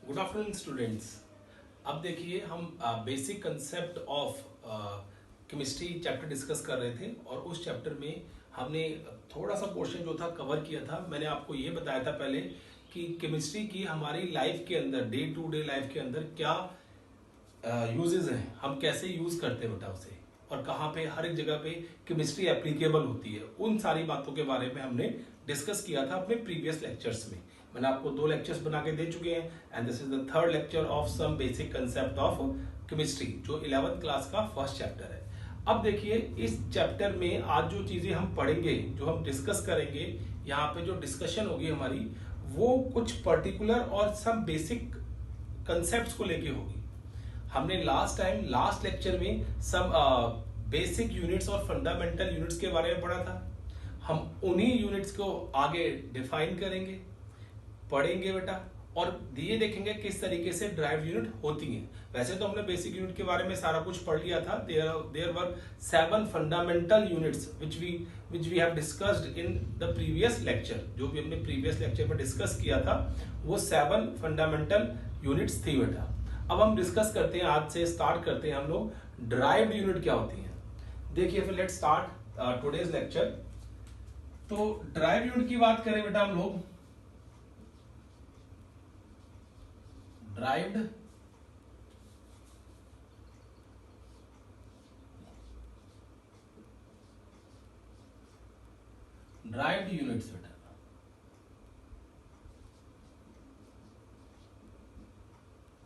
Good afternoon students. अब देखिए हम basic concept of chemistry chapter discuss कर रहे थे और उस चैप्टर में हमने थोड़ा सा पोर्शन जो था कवर किया था। मैंने आपको ये बताया था पहले कि केमिस्ट्री की हमारी लाइफ के अंदर, डे टू डे लाइफ के अंदर क्या यूजेस हैं, हम कैसे यूज करते हैं बेटा उसे, और कहाँ पे हर एक जगह पे केमिस्ट्री एप्लीकेबल होती है। उन सारी बातों के बारे में हमने डिस्कस किया था अपने प्रीवियस लेक्चर्स में। मैंने आपको 2 लेक्चर्स बना के दे चुके हैं and this is the third lecture of some basic concept of chemistry, जो 11th क्लास का फर्स्ट चैप्टर है। अब देखिए इस चैप्टर में आज जो चीजें हम पढ़ेंगे, जो हम डिस्कस करेंगे, यहाँ पे जो डिस्कशन होगी हमारी, वो कुछ पर्टिकुलर और सम बेसिक कंसेप्ट को लेके होगी। हमने लास्ट लेक्चर में सब बेसिक यूनिट्स और फंडामेंटल यूनिट्स के बारे में पढ़ा था। हम उन्हीं यूनिट्स को आगे डिफाइन करेंगे, पढ़ेंगे बेटा, और ये देखेंगे किस तरीके से ड्राइव यूनिट होती हैं। वैसे तो हमने बेसिक यूनिट के बारे में सारा कुछ पढ़ लिया था। There were 7 fundamental units which we have discussed in the previous lecture. जो भी हमने प्रीवियस लेक्चर में डिस्कस किया था वो 7 फंडामेंटल यूनिट्स थी बेटा। अब हम डिस्कस करते हैं, आज से स्टार्ट करते हैं हम लोग ड्राइव्ड यूनिट क्या होती है। देखिए फिर लेट्स स्टार्ट टुडेज लेक्चर। तो ड्राइव्ड यूनिट की बात करें बेटा हम लोग, ड्राइव्ड यूनिट्स बेटा।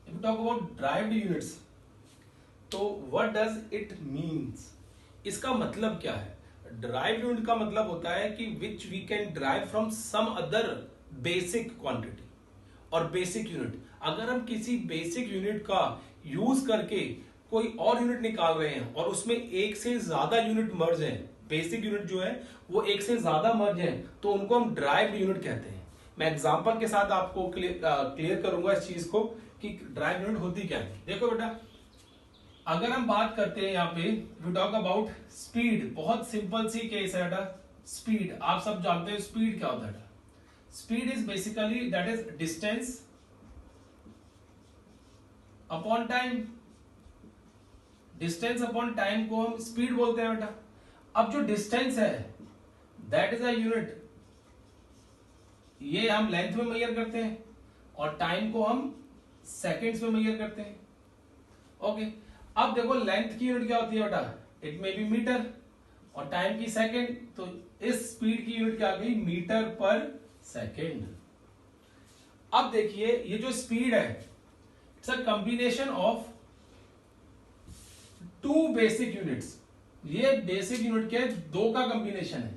If we talk about derived units, तो what does it means? इसका मतलब क्या है? derived unit का मतलब होता है कि which we can derive from some other basic quantity और basic unit। अगर हम किसी basic unit का यूज करके कोई और यूनिट निकाल रहे हैं और उसमें एक से ज्यादा यूनिट मर्ज है, बेसिक यूनिट जो है वो एक से ज्यादा मर्ज है, तो उनको हम ड्राइव्ड यूनिट कहते हैं। मैं एग्जांपल के साथ आपको क्लियर करूंगा इस चीज को कि ड्राइव यूनिट होती क्या है। देखो बेटा, अगर हम बात करते हैं यहाँ पे, वी टॉक अबाउट स्पीड, बहुत सिंपल सी केस है बेटा। स्पीड आप सब जानते हैं, स्पीड क्या होता है। Speed is basically that is distance upon time. Distance upon time को हम स्पीड बोलते हैं बेटा। अब जो डिस्टेंस है दैट इज अ यूनिट, ये हम लेंथ में मेजर करते हैं और टाइम को हम सेकेंड्स में मेजर करते हैं। ओके, अब देखो लेंथ की यूनिट क्या होती है बेटा, इट मे बी मीटर, और टाइम की सेकेंड, तो इस स्पीड की यूनिट क्या आ गई, मीटर पर सेकेंड। अब देखिए ये जो स्पीड है, it's a combination of 2 basic units. ये बेसिक यूनिट के 2 का कॉम्बिनेशन है।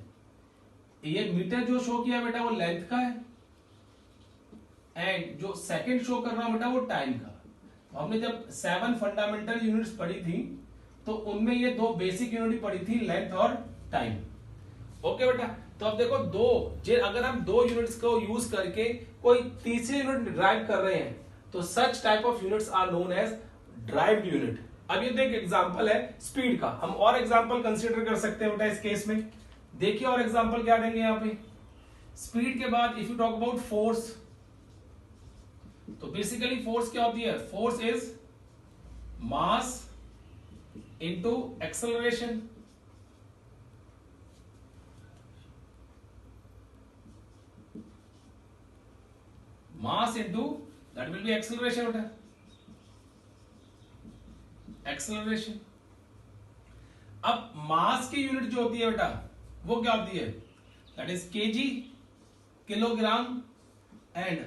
ये मीटर जो शो किया बेटा वो लेंथ का है, एंड जो सेकंड शो कर रहा हूं बेटा वो टाइम का। तो हमने जब 7 फंडामेंटल यूनिट्स पढ़ी थी तो उनमें ये 2 बेसिक यूनिट पढ़ी थी, लेंथ और टाइम। ओके बेटा, तो अब देखो अगर हम 2 यूनिट्स को यूज करके कोई तीसरी यूनिट ड्राइव कर रहे हैं तो such type of units are known as derived unit. अब ये एक एग्जांपल है स्पीड का, हम और एग्जांपल कंसीडर कर सकते हैं बेटा इस केस में। देखिए और एग्जांपल क्या देंगे यहाँ पे, स्पीड के बाद if you talk about force, तो बेसिकली फोर्स क्या होती है, force is mass into acceleration. Mass into that will be acceleration बेटा, एक्सेलरेशन। अब मास की यूनिट जो होती है बेटा वो क्या होती है, that is KG, kilogram, and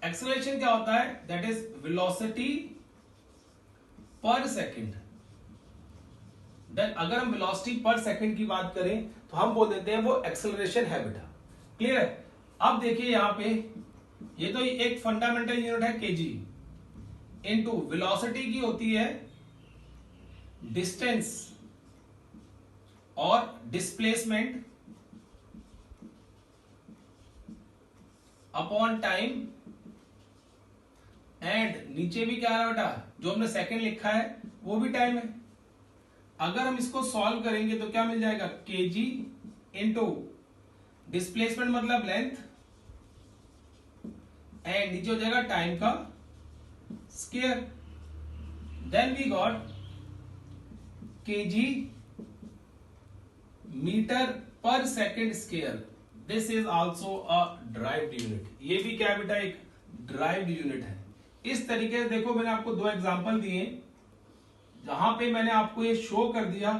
acceleration क्या होता है, दैट इज वेलोसिटी पर सेकंड। देन अगर हम वेलोसिटी पर सेकंड की बात करें तो हम बोल देते हैं वो एक्सेलरेशन है बेटा। क्लियर है। अब देखिए यहां पे ये तो एक फंडामेंटल यूनिट है केजी, इनटू वेलोसिटी की होती है डिस्टेंस और डिस्प्लेसमेंट अपॉन टाइम, एंड नीचे भी क्या है बेटा, जो हमने सेकंड लिखा है वो भी टाइम है। अगर हम इसको सॉल्व करेंगे तो क्या मिल जाएगा, केजी इनटू डिस्प्लेसमेंट मतलब लेंथ, एंड नीचे हो जाएगा टाइम का square. Then we got kg meter per second square. This is also a derived unit. ये भी क्या है बेटा, एक derived unit है. इस तरीके से देखो, मैंने आपको दो एग्जांपल दिए जहां पे मैंने आपको ये शो कर दिया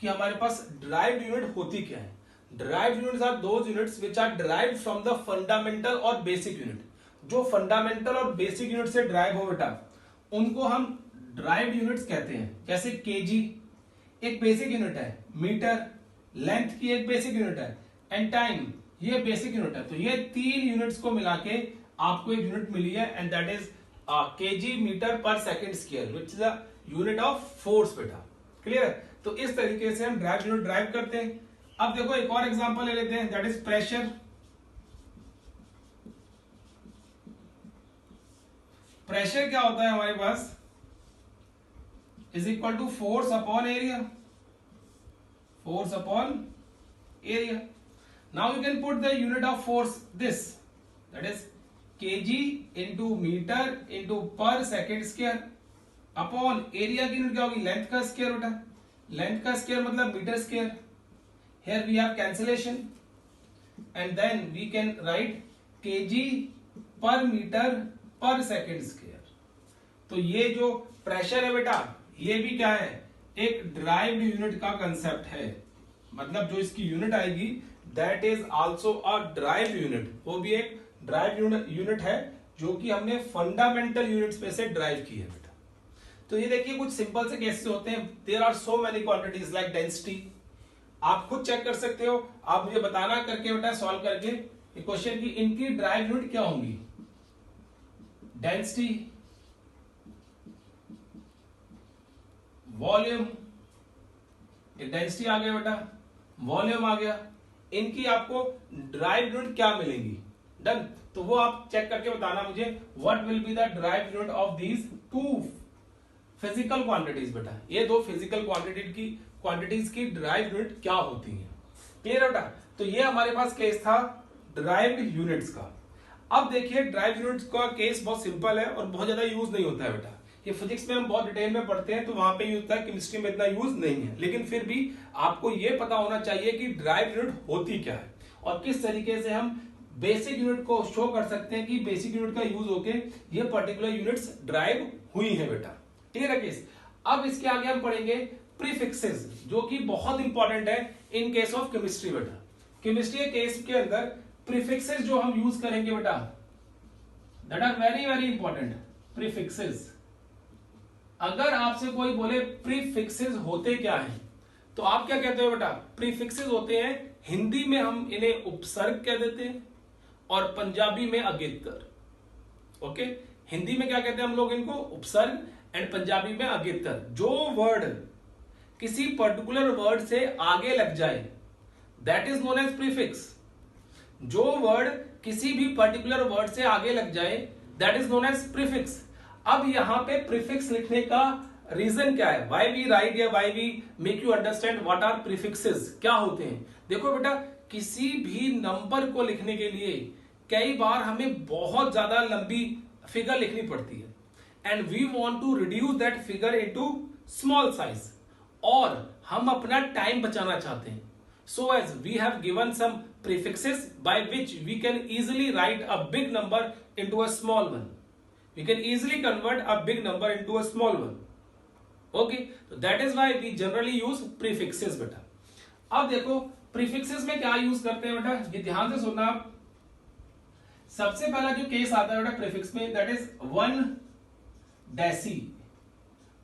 कि हमारे पास derived unit होती क्या है. Derived units are those units which are derived from the fundamental और basic unit. जो fundamental और basic unit से derive हो बेटा, उनको हम derived units कहते हैं. जैसे kg एक बेसिक यूनिट है, मीटर लेंथ की एक बेसिक यूनिट है, एंड टाइम ये बेसिक यूनिट है. तो ये तीन यूनिट्स को मिला के आपको एक यूनिट मिली है, and that is KG metre per second square, which is a unit of force बेटा. क्लियर? तो इस तरीके से हम ड्राइव यूनिट ड्राइव करते हैं. अब देखो एक और एग्जांपल ले लेते हैं, दैट इज प्रेशर. प्रेशर क्या होता है हमारे पास, is equal to force upon area. Force upon area. Now you can put the unit of force this, that is kg into meter into per second square upon area की unit क्या होगी, length का square बेटा. Length का square मतलब metre square. Here we have cancellation and then we can write kg per meter per second square. तो ये जो प्रेशर है बेटा, ये भी क्या है, एक ड्राइव्ड यूनिट का कंसेप्ट है. मतलब जो इसकी यूनिट आएगी that is also a derived unit. वो भी एक ड्राइव्ड यूनिट है जो कि हमने फंडामेंटल यूनिट्स में से ड्राइव की है बेटा. तो ये देखिए कुछ सिंपल से केसेस होते हैं. There are so many quantities like density. आप खुद चेक कर सकते हो, आप मुझे बताना करके बेटा सॉल्व करके क्वेश्चन की इनकी ड्राइव यूनिट क्या होंगी. डेंसिटी, वॉल्यूम, एक डेंसिटी आ गया बेटा, वॉल्यूम आ गया, इनकी आपको ड्राइव यूनिट क्या मिलेंगी. डन. तो वो आप चेक करके बताना मुझे what will be the drive unit of these two physical quantities बेटा. ये दो फिजिकल क्वांटिटीज की ड्राइव यूनिट क्या होती है. क्लियर है बेटा. तो ये हमारे पास केस था ड्राइव्ड यूनिट्स का. अब देखिए ड्राइव यूनिट्स का केस बहुत सिंपल है और बहुत ज्यादा यूज नहीं होता है बेटा. ये फिजिक्स में हम बहुत डिटेल में पढ़ते हैं तो वहां पे यूज होता है, केमिस्ट्री में इतना यूज नहीं है. लेकिन फिर भी आपको ये पता होना चाहिए कि ड्राइव यूनिट होती क्या है और किस तरीके से हम बेसिक यूनिट को शो कर सकते हैं कि बेसिक यूनिट का यूज होके ये पर्टिकुलर यूनिट्स ड्राइव हुई है बेटा. क्लियर है केस. अब इसके आगे हम पढ़ेंगे प्रीफिक्सेस, जो कि बहुत इंपॉर्टेंट है इन केस ऑफ केमिस्ट्री बेटा. केमिस्ट्री के केस के अंदर प्रीफिक्सेस जो हम यूज करेंगे बेटा, that are very very important. Prefixes, अगर आपसे कोई बोले प्रीफिक्सेस होते क्या हैं, तो आप क्या कहते हो बेटा. प्रीफिक्सेस होते हैं, हिंदी में हम इन्हें उपसर्ग कह देते हैं और पंजाबी में अगेतर. ओके, हिंदी में क्या कहते हैं हम लोग इनको, उपसर्ग, एंड पंजाबी में अगेतर. जो वर्ड किसी पर्टिकुलर वर्ड से आगे लग जाए that is known as prefix. जो वर्ड किसी भी पर्टिकुलर वर्ड से आगे लग जाए that is known as prefix. अब यहां पे प्रीफिक्स लिखने का रीजन क्या है, व्हाई वी राइट या why we make you understand what are prefixes, क्या होते हैं. देखो बेटा, किसी भी नंबर को लिखने के लिए कई बार हमें बहुत ज्यादा लंबी फिगर लिखनी पड़ती है and we want to reduce that figure into small size, और हम अपना टाइम बचाना चाहते हैं. So as we have given some prefixes by which we can easily write a big number into a small one. We can easily convert a big number into a small one. Okay, so that is why we generally use prefixes बेटा. अब देखो prefixes में क्या use करते हैं बेटा, ये ध्यान से सुनना आप. सबसे पहला जो केस आता है बेटा प्रीफिक्स में, that is 1 deci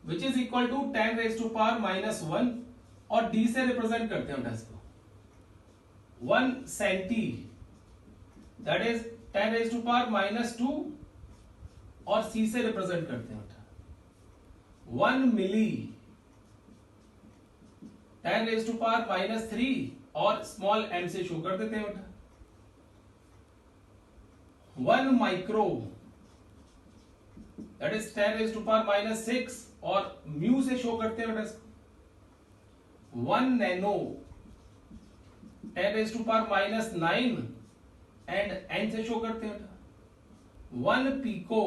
which is equal to 10 raised to power minus 1, और d से रिप्रेजेंट करते हैं बेटा इसको. 1 senti that is 10 raised to power minus 2, और सी से रिप्रेजेंट करते हैं बेटा. 1 मिली 10 रेज टू पावर माइनस 3, और स्मॉल m से शो कर देते हैं बेटा. 1 micro that is 10 raise to power minus 6, और म्यू से शो करते हैं बेटा. 1 nano 10 raise to power minus 9, and n से शो करते हैं बेटा. 1 पीको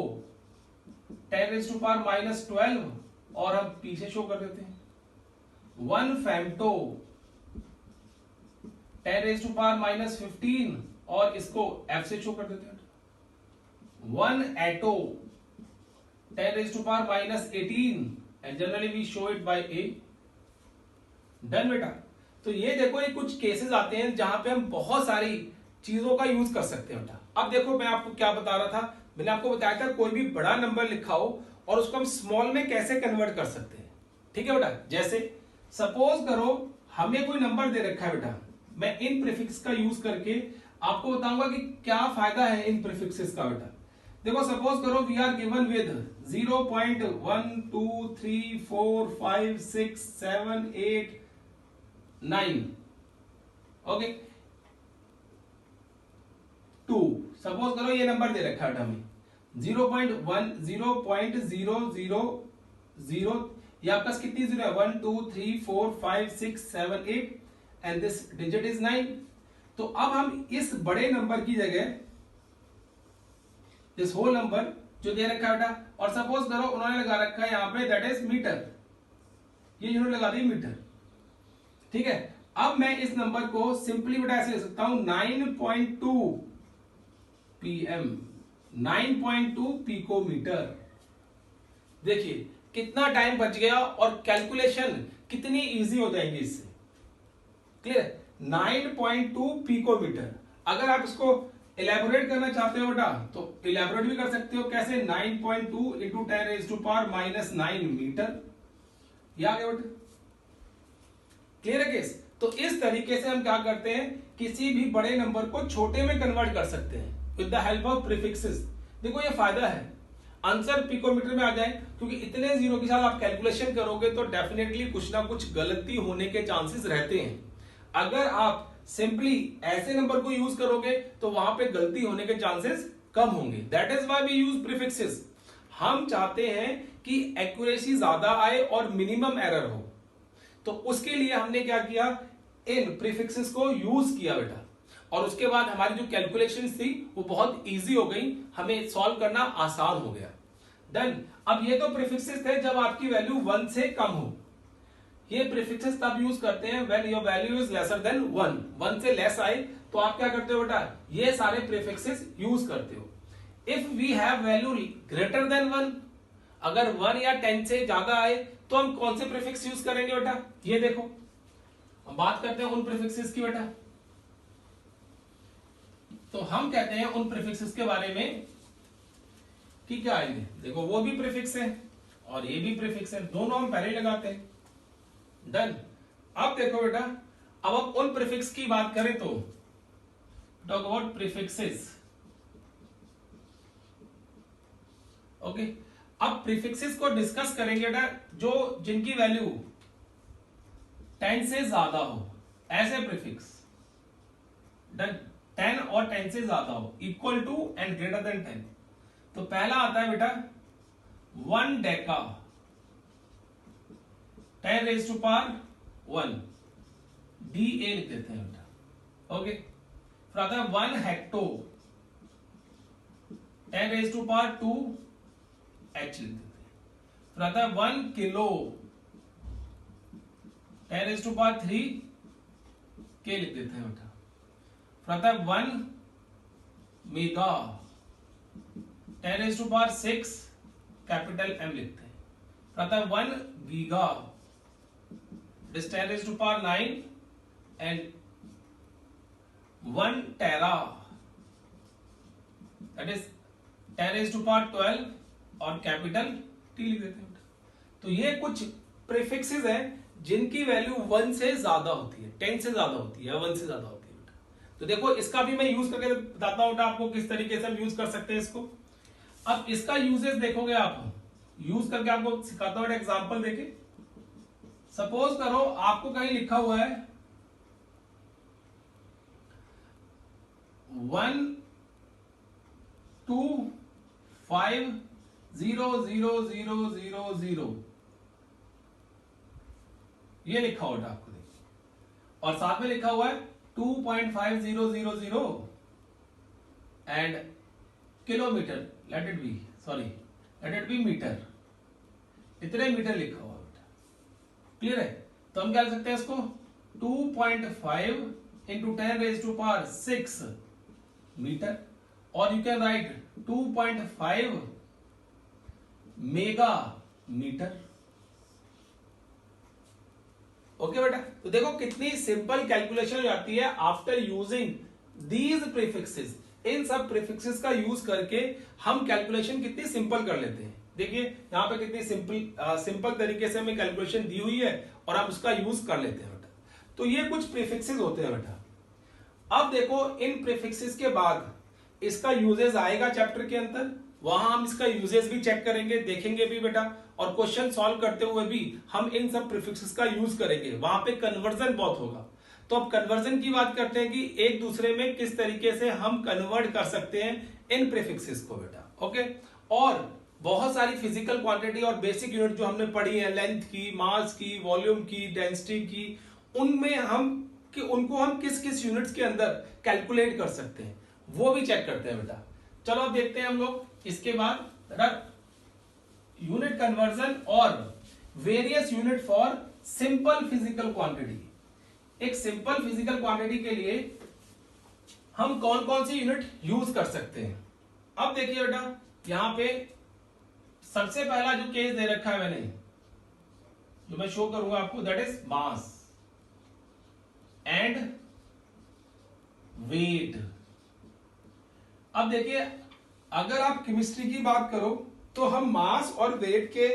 10⁻⁻12 और हम पीछे शो कर देते हैं 1 फेम्टो 10⁻⁻15 और इसको F से शो कर देते हैं 1 एटो 10⁻⁻18 and generally we show it by A. Done बेटा। तो ये देखो ये कुछ केसेस आते हैं जहां पे हम बहुत सारी चीजों का यूज कर सकते हैं बेटा। अब देखो मैं आपको क्या बता रहा था, मैंने आपको बताया था कोई भी बड़ा नंबर लिखा हो और उसको हम स्मॉल में कैसे कन्वर्ट कर सकते हैं। ठीक है बेटा, जैसे सपोज करो हमें कोई नंबर दे रखा है बेटा, मैं इन प्रीफिक्स का यूज करके आपको बताऊंगा कि क्या फायदा है इन प्रीफिक्सेस का बेटा। देखो सपोज करो we are given with 0.1 2 3 4 5 6 7 8 9 okay 2 suppose करो ये नंबर दे रखा है हमें 0.1 0.000 ये आपका कितनी जीरो है 1 2 3 4 5 6 7 8 एंड दिस डिजिट इज 9। तो अब हम इस बड़े नंबर की जगह दिस होल नंबर जो दे रखा है बेटा, और सपोज करो उन्होंने लगा रखा है यहां पे दैट इज मीटर, ये इन्होंने लगा दी मीटर। ठीक है, अब मैं इस नंबर को सिंपली बेटा ऐसे लिख सकता हूं 9.2 pm 9.2 पिकोमीटर। देखिए कितना टाइम बच गया और कैलकुलेशन कितनी इजी हो जाएंगी इससे। Clear, 9.2 picometre. अगर आप इसको इलेबोरेट करना चाहते हो बेटा तो इलेबोरेट भी कर सकते हो, कैसे 9.2 इंटू 10⁻⁻9 मीटर। ये आ गया बेटा, क्लियर है केस। तो इस तरीके से हम क्या करते हैं, किसी भी बड़े नंबर को छोटे में कन्वर्ट कर सकते हैं with the help of prefixes. देखो ये फायदा है, आंसर पिकोमीटर में आ जाए, क्योंकि इतने जीरो के साथ आप कैलकुलेशन करोगे तो डेफिनेटली कुछ ना कुछ गलती होने के चांसेस रहते हैं। अगर आप सिंपली ऐसे नंबर को यूज करोगे तो वहां पे गलती होने के चांसेस कम होंगे। That is why we use prefixes. हम चाहते हैं कि एक्यूरेसी ज्यादा आए और मिनिमम एरर हो, तो उसके लिए हमने क्या किया, इन प्रीफिक्सेस को यूज किया बेटा, और उसके बाद हमारी जो कैलकुलेशन थी वो बहुत इजी हो गई, हमें सॉल्व करना आसान हो गया। देन अब ये तो प्रीफिक्सेस थे जब आपकी वैल्यू 1 से कम हो। ये प्रीफिक्सेस तब यूज करते हैं when your value is lesser than 1। 1 से लेस आए तो आप क्या करते हो बेटा, ये सारे प्रीफिक्सेस यूज करते हो। If we have value greater than 1, अगर 1 या 10 से ज्यादा आए तो हम कौन से प्रीफिक्स यूज करेंगे बेटा, ये देखो हम बात करते हैं उन प्रीफिक्सेस की बेटा। तो हम कहते हैं उन प्रीफिक्सेस के बारे में कि क्या आएंगे। देखो वो भी प्रीफिक्स है और ये भी प्रीफिक्स है, दोनों हम पहले ही लगाते हैं। डन। अब देखो बेटा, अब हम उन प्रीफिक्स की बात करें तो टॉक अबाउट प्रीफिक्सेस। ओके, अब प्रीफिक्सेस को डिस्कस करेंगे बेटा जो जिनकी वैल्यू 10 से ज्यादा हो, ऐसे प्रीफिक्स। डन, 10 और 10 से ज्यादा हो, equal to and greater than 10। तो पहला आता है बेटा 1 डेका 10⁻1 DA लिख देते हैं बेटा। ओके, फिर आता है 1 हेक्टो 10⁻2 H लिख देते हैं। फिर आता है 1 किलो 10⁻3 K लिख देते हैं बेटा। फिर आता है 1 मेगा 10⁻6 कैपिटल M लिखते हैं। फिर आता है 1 giga 10⁻9 and 1 tera that is 10⁻12 और कैपिटल T लिख देते हैं। तो ये कुछ प्रीफिक्सेस हैं जिनकी वैल्यू 1 से ज्यादा होती है, 10 से ज्यादा होती है, 1 से ज्यादा होती है। तो देखो इसका भी मैं यूज करके बताता हूं आपको किस तरीके से हम यूज कर सकते हैं इसको। अब इसका यूजेस देखोगे आप, यूज करके आपको सिखाता हूं, एग्जांपल देके। सपोज करो आपको कहीं लिखा हुआ है 1 2 5 0 0 0 0 0 ये लिखा हुआ आपको देखिए, और साथ में लिखा हुआ है 2.5000 and kilometre, let it be, sorry let it be metre, इतने मीटर लिखा हुआ बेटा, क्लियर है। तो हम क्या लिख सकते हैं इसको 2.5 इंटू 10⁻⁶ मीटर, और you can write 2.5 mega metre. Okay बेटा, तो देखो कितनी सिंपल कैलकुलेशन हो जाती है आफ्टर यूजिंग दीज प्रीफिक्सेस। इन सब प्रीफिक्सेस का यूज करके हम कैलकुलेशन कितनी सिंपल कर लेते हैं। देखिए यहां पे कितनी सिंपल तरीके से हमें कैलकुलेशन दी हुई है और हम उसका यूज कर लेते हैं बेटा। तो ये कुछ प्रीफिक्सेस होते हैं बेटा। अब देखो इन प्रीफिक्सेस के बाद इसका यूजेस आएगा चैप्टर के अंदर, वहां हम इसका यूजेस भी चेक करेंगे, देखेंगे भी बेटा, और क्वेश्चन सॉल्व करते हुए भी हम इन सब प्रीफिक्सेस का यूज करेंगे। वहां पे कन्वर्जन बहुत होगा। तो अब कन्वर्जन की बात करते हैं कि एक दूसरे में किस तरीके से हम कन्वर्ट कर सकते हैं इन प्रीफिक्सेस को बेटा। ओके, और बहुत सारी फिजिकल क्वांटिटी और बेसिक यूनिट जो हमने पढ़ी है, लेंथ की, मास की, वॉल्यूम की, डेंसिटी की, उनमें उनको हम किस किस यूनिट्स के अंदर कैलकुलेट कर सकते हैं, वो भी चेक करते हैं बेटा। चलो अब देखते हैं हम लोग इसके बाद यूनिट कन्वर्जन और various unit for simple physical quantity. एक सिंपल फिजिकल क्वांटिटी के लिए हम कौन कौन सी यूनिट यूज कर सकते हैं। अब देखिए बेटा, यहां पे सबसे पहला जो केस दे रखा है मैंने, जो मैं शो करूंगा आपको, that is mass and weight. अब देखिए अगर आप केमिस्ट्री की बात करो तो हम मास और वेट के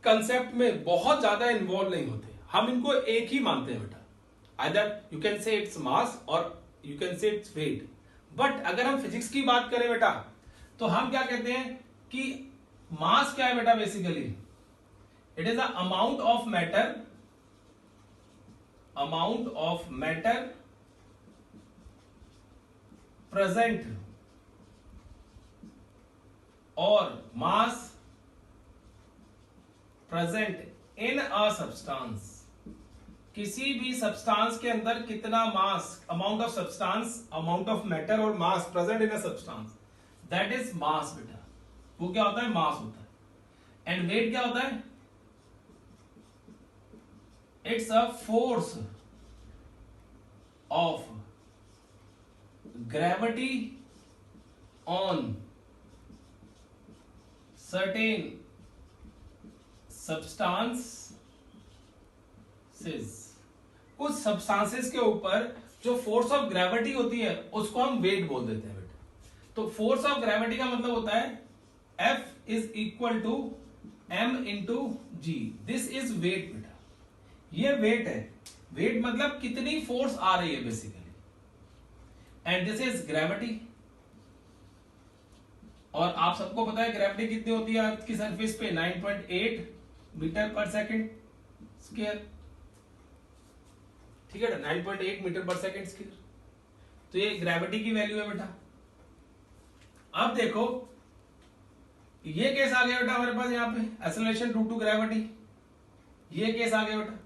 कंसेप्ट में बहुत ज्यादा इन्वॉल्व नहीं होते, हम इनको एक ही मानते हैं बेटा। Either you can say its mass और you can say its weight. But अगर हम फिजिक्स की बात करें बेटा, तो हम क्या कहते हैं कि मास क्या है बेटा, basically it is the amount of matter present, और mass present in a substance. किसी भी सब्सटेंस के अंदर कितना mass, amount of substance, amount of matter और mass present in a substance, that is mass बेटा। वो क्या होता है, मास होता है। एंड वेट क्या होता है, it's a force of gravity on certain substances, कुछ सब्सटेंसेस के ऊपर जो फोर्स ऑफ ग्रेविटी होती है उसको हम वेट बोल देते हैं बेटा। तो फोर्स ऑफ ग्रेविटी का मतलब होता है F is equal to m into g, this is weight बेटा। ये वेट है, वेट मतलब कितनी फोर्स आ रही है basically, and this is gravity. और आप सबको पता है ग्रेविटी कितनी होती है अर्थ की सरफेस पे, 9.8 मीटर पर सेकेंड स्क्वायर, ठीक है ना, 9.8 मीटर पर सेकेंड स्क्वायर। तो ये ग्रेविटी की वैल्यू है बेटा। अब देखो ये केस आ गया बेटा हमारे पास, यहाँ पे एक्सेलरेशन ड्यू टू ग्रेविटी, ये केस आ गया बेटा,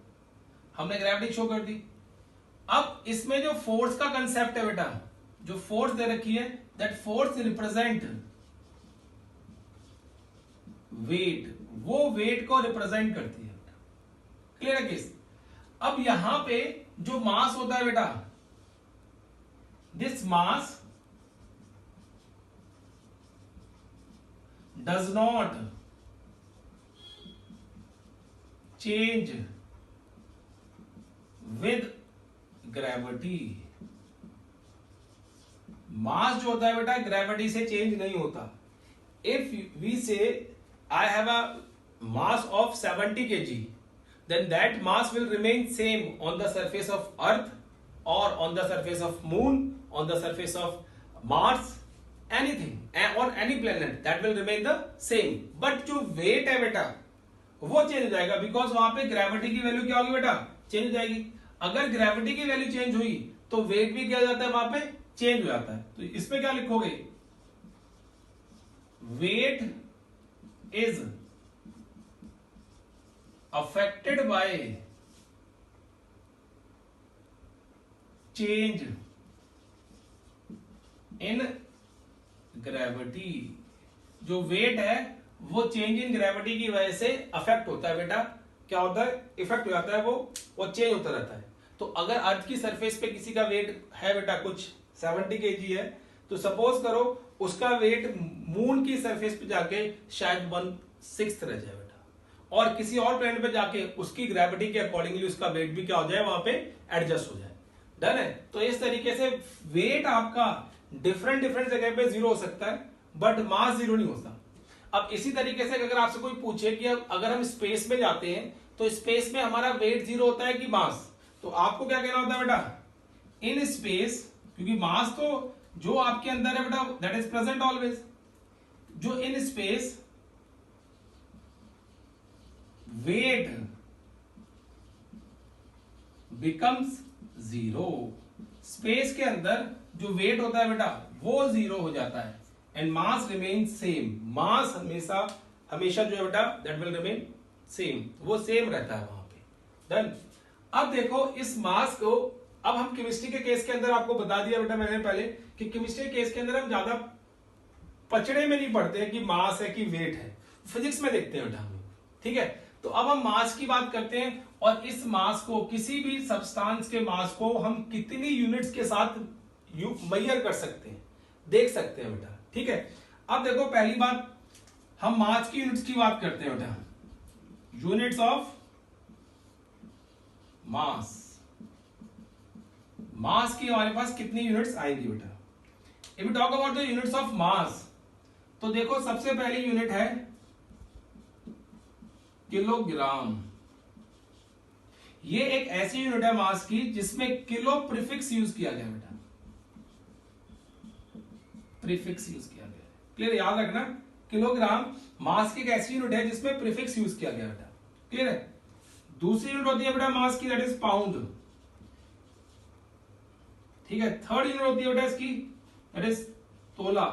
हमने ग्रेविटी शो कर दी। अब इसमें जो फोर्स का कंसेप्ट है बेटा, जो फोर्स दे रखी है, दैट फोर्स रिप्रेजेंट वेट, वो वेट को रिप्रेजेंट करती है बेटा। क्लियर है केस। अब यहां पे जो मास होता है बेटा, this mass does not change with gravity. Mass जो होता है बेटा ग्रेविटी से चेंज नहीं होता। If we say I have a mass of 70 kg, then that mass will remain same on the surface of Earth or on the surface of Moon, on the surface of Mars, anything or any planet, that will remain the same. But जो weight है बेटा वो change हो जाएगा, because वहां पे gravity की value क्या होगी बेटा, चेंज हो जाएगी। अगर ग्रेविटी की वैल्यू चेंज हुई तो वेट भी क्या हो जाता है, वहां पे चेंज हो जाता है। तो इसमें क्या लिखोगे, weight is affected by change in gravity जो वेट है वो चेंज इन ग्रेविटी की वजह से अफेक्ट होता है बेटा, क्या होता है, इफेक्ट हो जाता है, वो चेंज होता रहता है। तो अगर अर्थ की सरफेस पे किसी का वेट है बेटा कुछ 70 kg है, तो सपोज करो उसका वेट मून की सरफेस पे जाके शायद 1/6 रह जाए बेटा, और किसी और प्लैनेट पे जाके उसकी ग्रेविटी के अकॉर्डिंगली उसका वेट भी क्या हो जाए, वहां पे एडजस्ट हो जाए। डन है। तो इस तरीके से वेट आपका डिफरेंट जगह पे जीरो हो सकता है, बट मास जीरो नहीं होता। अब इसी तरीके से अगर आपसे कोई पूछे कि अगर हम स्पेस में जाते हैं तो स्पेस में हमारा वेट जीरो होता है कि मास, तो आपको क्या कहना होता है बेटा, इन स्पेस, क्योंकि मास तो जो आपके अंदर है बेटा दैट इज प्रेजेंट ऑलवेज, जो in space weight becomes zero, space के अंदर जो वेट होता है बेटा वो जीरो हो जाता है, एंड मास रिमेन सेम, मास हमेशा जो है बेटा दैट विल रिमेन सेम, वो सेम रहता है वहां पे। डन। अब देखो इस मास को, अब हम केमिस्ट्री के केस के अंदर आपको बता दिया बेटा मैंने पहले कि केमिस्ट्री के केस के अंदर हम ज्यादा पचड़े में नहीं पढ़ते हैं कि मास है कि वेट है, फिजिक्स में देखते हैं बेटा हम, ठीक है। तो अब हम मास की बात करते हैं, और इस मास को, किसी भी सब्सटेंस के मास को हम कितनी यूनिट्स के साथ मेजर कर सकते हैं, देख सकते हैं बेटा, ठीक है। अब देखो पहली बात, हम मास की यूनिट्स की बात करते हैं बेटा, यूनिट्स ऑफ मास, मास की हमारे पास कितनी यूनिट्स आएंगी बेटा। If you talk about the units of mass, तो देखो सबसे पहली यूनिट है किलोग्राम। ये एक ऐसी यूनिट है मास की जिसमें किलो प्रीफिक्स यूज किया गया बेटा, प्रीफिक्स यूज किया गया, क्लियर, याद रखना, किलोग्राम मास की एक ऐसी यूनिट है जिसमें प्रीफिक्स यूज किया गया बेटा, क्लियर है। दूसरी यूनिट होती है बेटा मास की, दैट इज पाउंड, ठीक है। थर्ड यूनिट होती है बेटा इसकी, दैट इज तोला।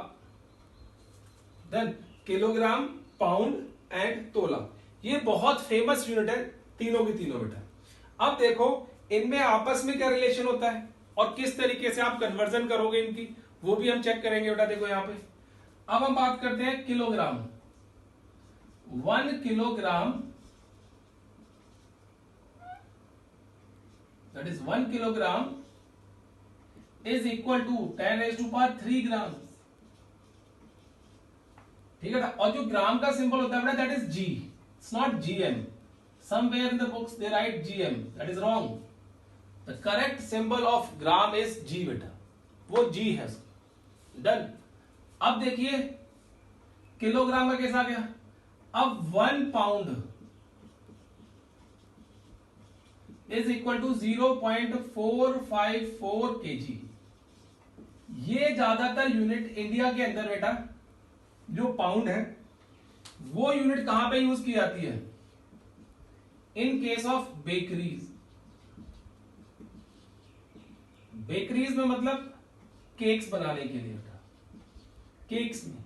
देन किलोग्राम, पाउंड एंड तोला, ये बहुत फेमस यूनिट है तीनों की तीनों बेटा। अब देखो इनमें आपस में क्या रिलेशन होता है और किस तरीके से आप कन्वर्जन करोगे इनकी, वो भी हम चेक करेंगे बेटा। देखो यहां पे अब हम बात करते हैं kilogram. 1 kilogram, that is 1 kilogram is equal to 10⁻³ gram, ठीक है ना। और जो ग्राम का सिंबल होता है बेटा that is g, it's not GM, somewhere in the books they write gm, that is wrong, the correct symbol of gram is g बेटा, वो g है। डन। अब देखिए किलोग्राम का कैसा गया, अब 1 pound is equal to 0.454 kg। ये ज्यादातर यूनिट इंडिया के अंदर बेटा जो पाउंड है वो यूनिट कहां पे यूज की जाती है, in case of bakeries. Bakeries में मतलब केक्स बनाने के लिए बेटा, केक्स में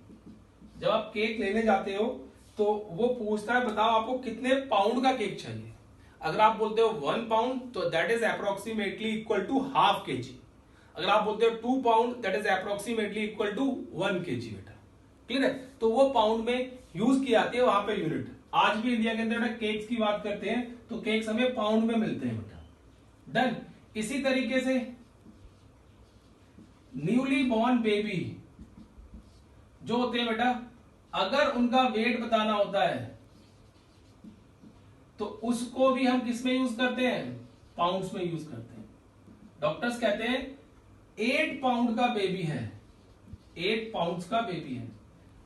जब आप केक लेने जाते हो तो वो पूछता है बताओ आपको कितने पाउंड का केक चाहिए। अगर आप बोलते हो 1 पाउंड तो that is approximately equal to ½ kg। अगर आप बोलते हो 2 pound that is approximately equal to 1 kg बेटा, क्लियर है। तो वो पाउंड में यूज की जाती है वहां पे यूनिट। आज भी इंडिया के अंदर केक्स की बात करते हैं तो केक्स हमें पाउंड में मिलते हैं बेटा। डन। इसी तरीके से न्यूली बॉर्न बेबी जो होते हैं बेटा, अगर उनका वेट बताना होता है तो उसको भी हम किस में यूज करते हैं, पाउंड्स में यूज करते हैं। डॉक्टर्स कहते हैं 8 पाउंड का बेबी है, 8 पाउंड्स का बेबी है,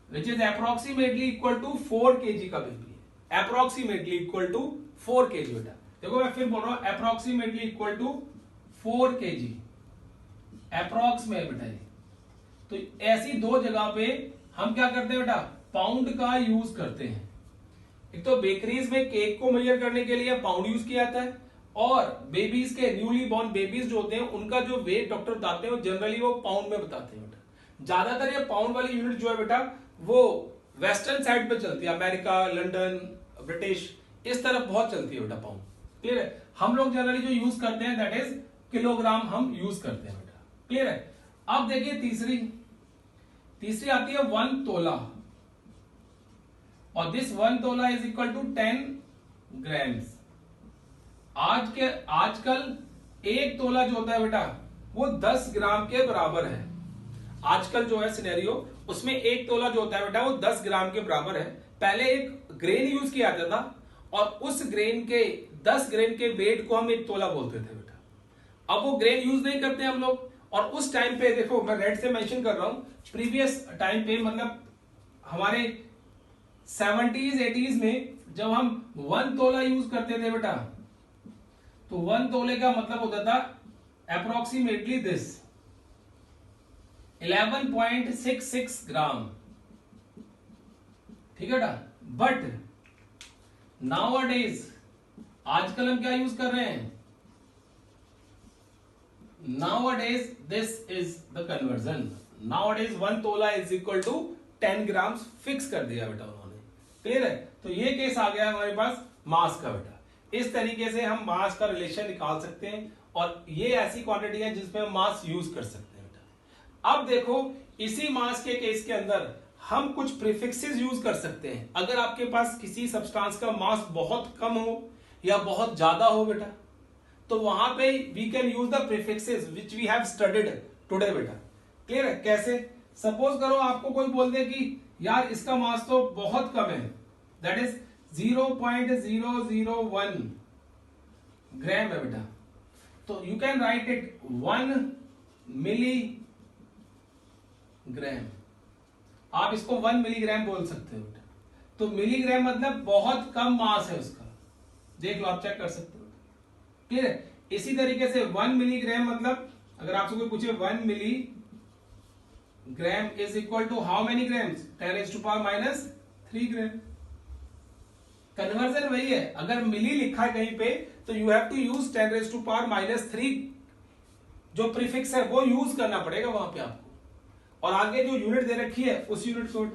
which is approximately equal to 4 kg का बेबी है, अप्रोक्सीमेटली इक्वल टू 4 kg बेटा। देखो मैं फिर बोल रहा हूं approximately equal to 4 kg, approx में बेटा ये। तो ऐसी दो जगह पे हम क्या करते हैं बेटा, पाउंड का यूज करते हैं। एक तो बेकरीज में केक को मेजर करने के लिए पाउंड यूज किया जाता है, और बेबीज के न्यूली बॉर्न बेबीज जो होते हैं उनका जो वेट डॉक्टर बताते हैं जनरली वो पाउंड में बताते हैं बेटा। ज्यादातर ये पाउंड वाली यूनिट जो है बेटा वो वेस्टर्न साइड पे चलती है, अमेरिका, लंदन, ब्रिटिश, इस तरफ बहुत चलती है बेटा पाउंड, क्लियर है। हम लोग जनरली जो यूज करते हैं दैट इज किलोग्राम हम यूज करते हैं बेटा, क्लियर है। अब देखिए तीसरी आती है 1 तोला। और this 1 tola is equal to 10 grams. आजकल 1 तोला जो होता है बेटा वो 10 ग्राम के बराबर है। आजकल जो है सिनेरियो उसमें 1 तोला जो होता है बेटा वो 10 ग्राम के बराबर है। पहले एक ग्रेन यूज किया जाता था और उस ग्रेन के 10 ग्रेन के वेट को हम 1 तोला बोलते थे बेटा। अब वो ग्रेन यूज नहीं करते हम लोग, और उस टाइम पे देखो मैं रेड से मेंशन कर रहा हूं, प्रीवियस टाइम पे मतलब हमारे 70s 80s में जब हम 1 तोला यूज करते थे बेटा, तो 1 तोले का मतलब होता था अप्रोक्सीमेटली दिस 11.66 ग्राम, ठीक है बेटा। बट नाउअडेज आजकल हम क्या यूज कर रहे हैं, nowadays this is the conversion. Nowadays 1 tola is equal to 10 grams fix कर दिया बेटा उन्होंने, क्लियर है। तो ये केस आ गया हमारे पास मास का बेटा। इस तरीके से हम मास का रिलेशन निकाल सकते हैं, और ये ऐसी क्वांटिटी है जिसमें हम मास यूज कर सकते हैं बेटा। अब देखो इसी मास के केस के अंदर हम कुछ प्रीफिक्सेस यूज कर सकते हैं। अगर आपके पास किसी सब्सटेंस का मास बहुत कम हो या बहुत ज्यादा हो बेटा, तो वहां पे we can use the prefixes which we have studied today बेटा, क्लियर है। कैसे, सपोज करो आपको कोई बोल दे कि यार इसका मास तो बहुत कम है, दैट इज 0.001 ग्राम है बेटा, तो you can right it 1 milligram. आप इसको 1 मिलीग्राम बोल सकते हो बेटा। तो मिलीग्राम मतलब बहुत कम मास है उसका, देख लो आप चेक कर सकते हो, क्लियर है। इसी तरीके से 1 मिलीग्राम मतलब अगर आपसे कोई पूछे 1 milligram is equal to how many grams, 10⁻³ gram. Conversion वही है, अगर मिली लिखा है कहीं पे तो यू हैव टू यूज 10⁻³ जो प्रीफिक्स है वो यूज करना पड़ेगा वहां पे आपको, और आगे जो यूनिट दे रखी है उस यूनिट को,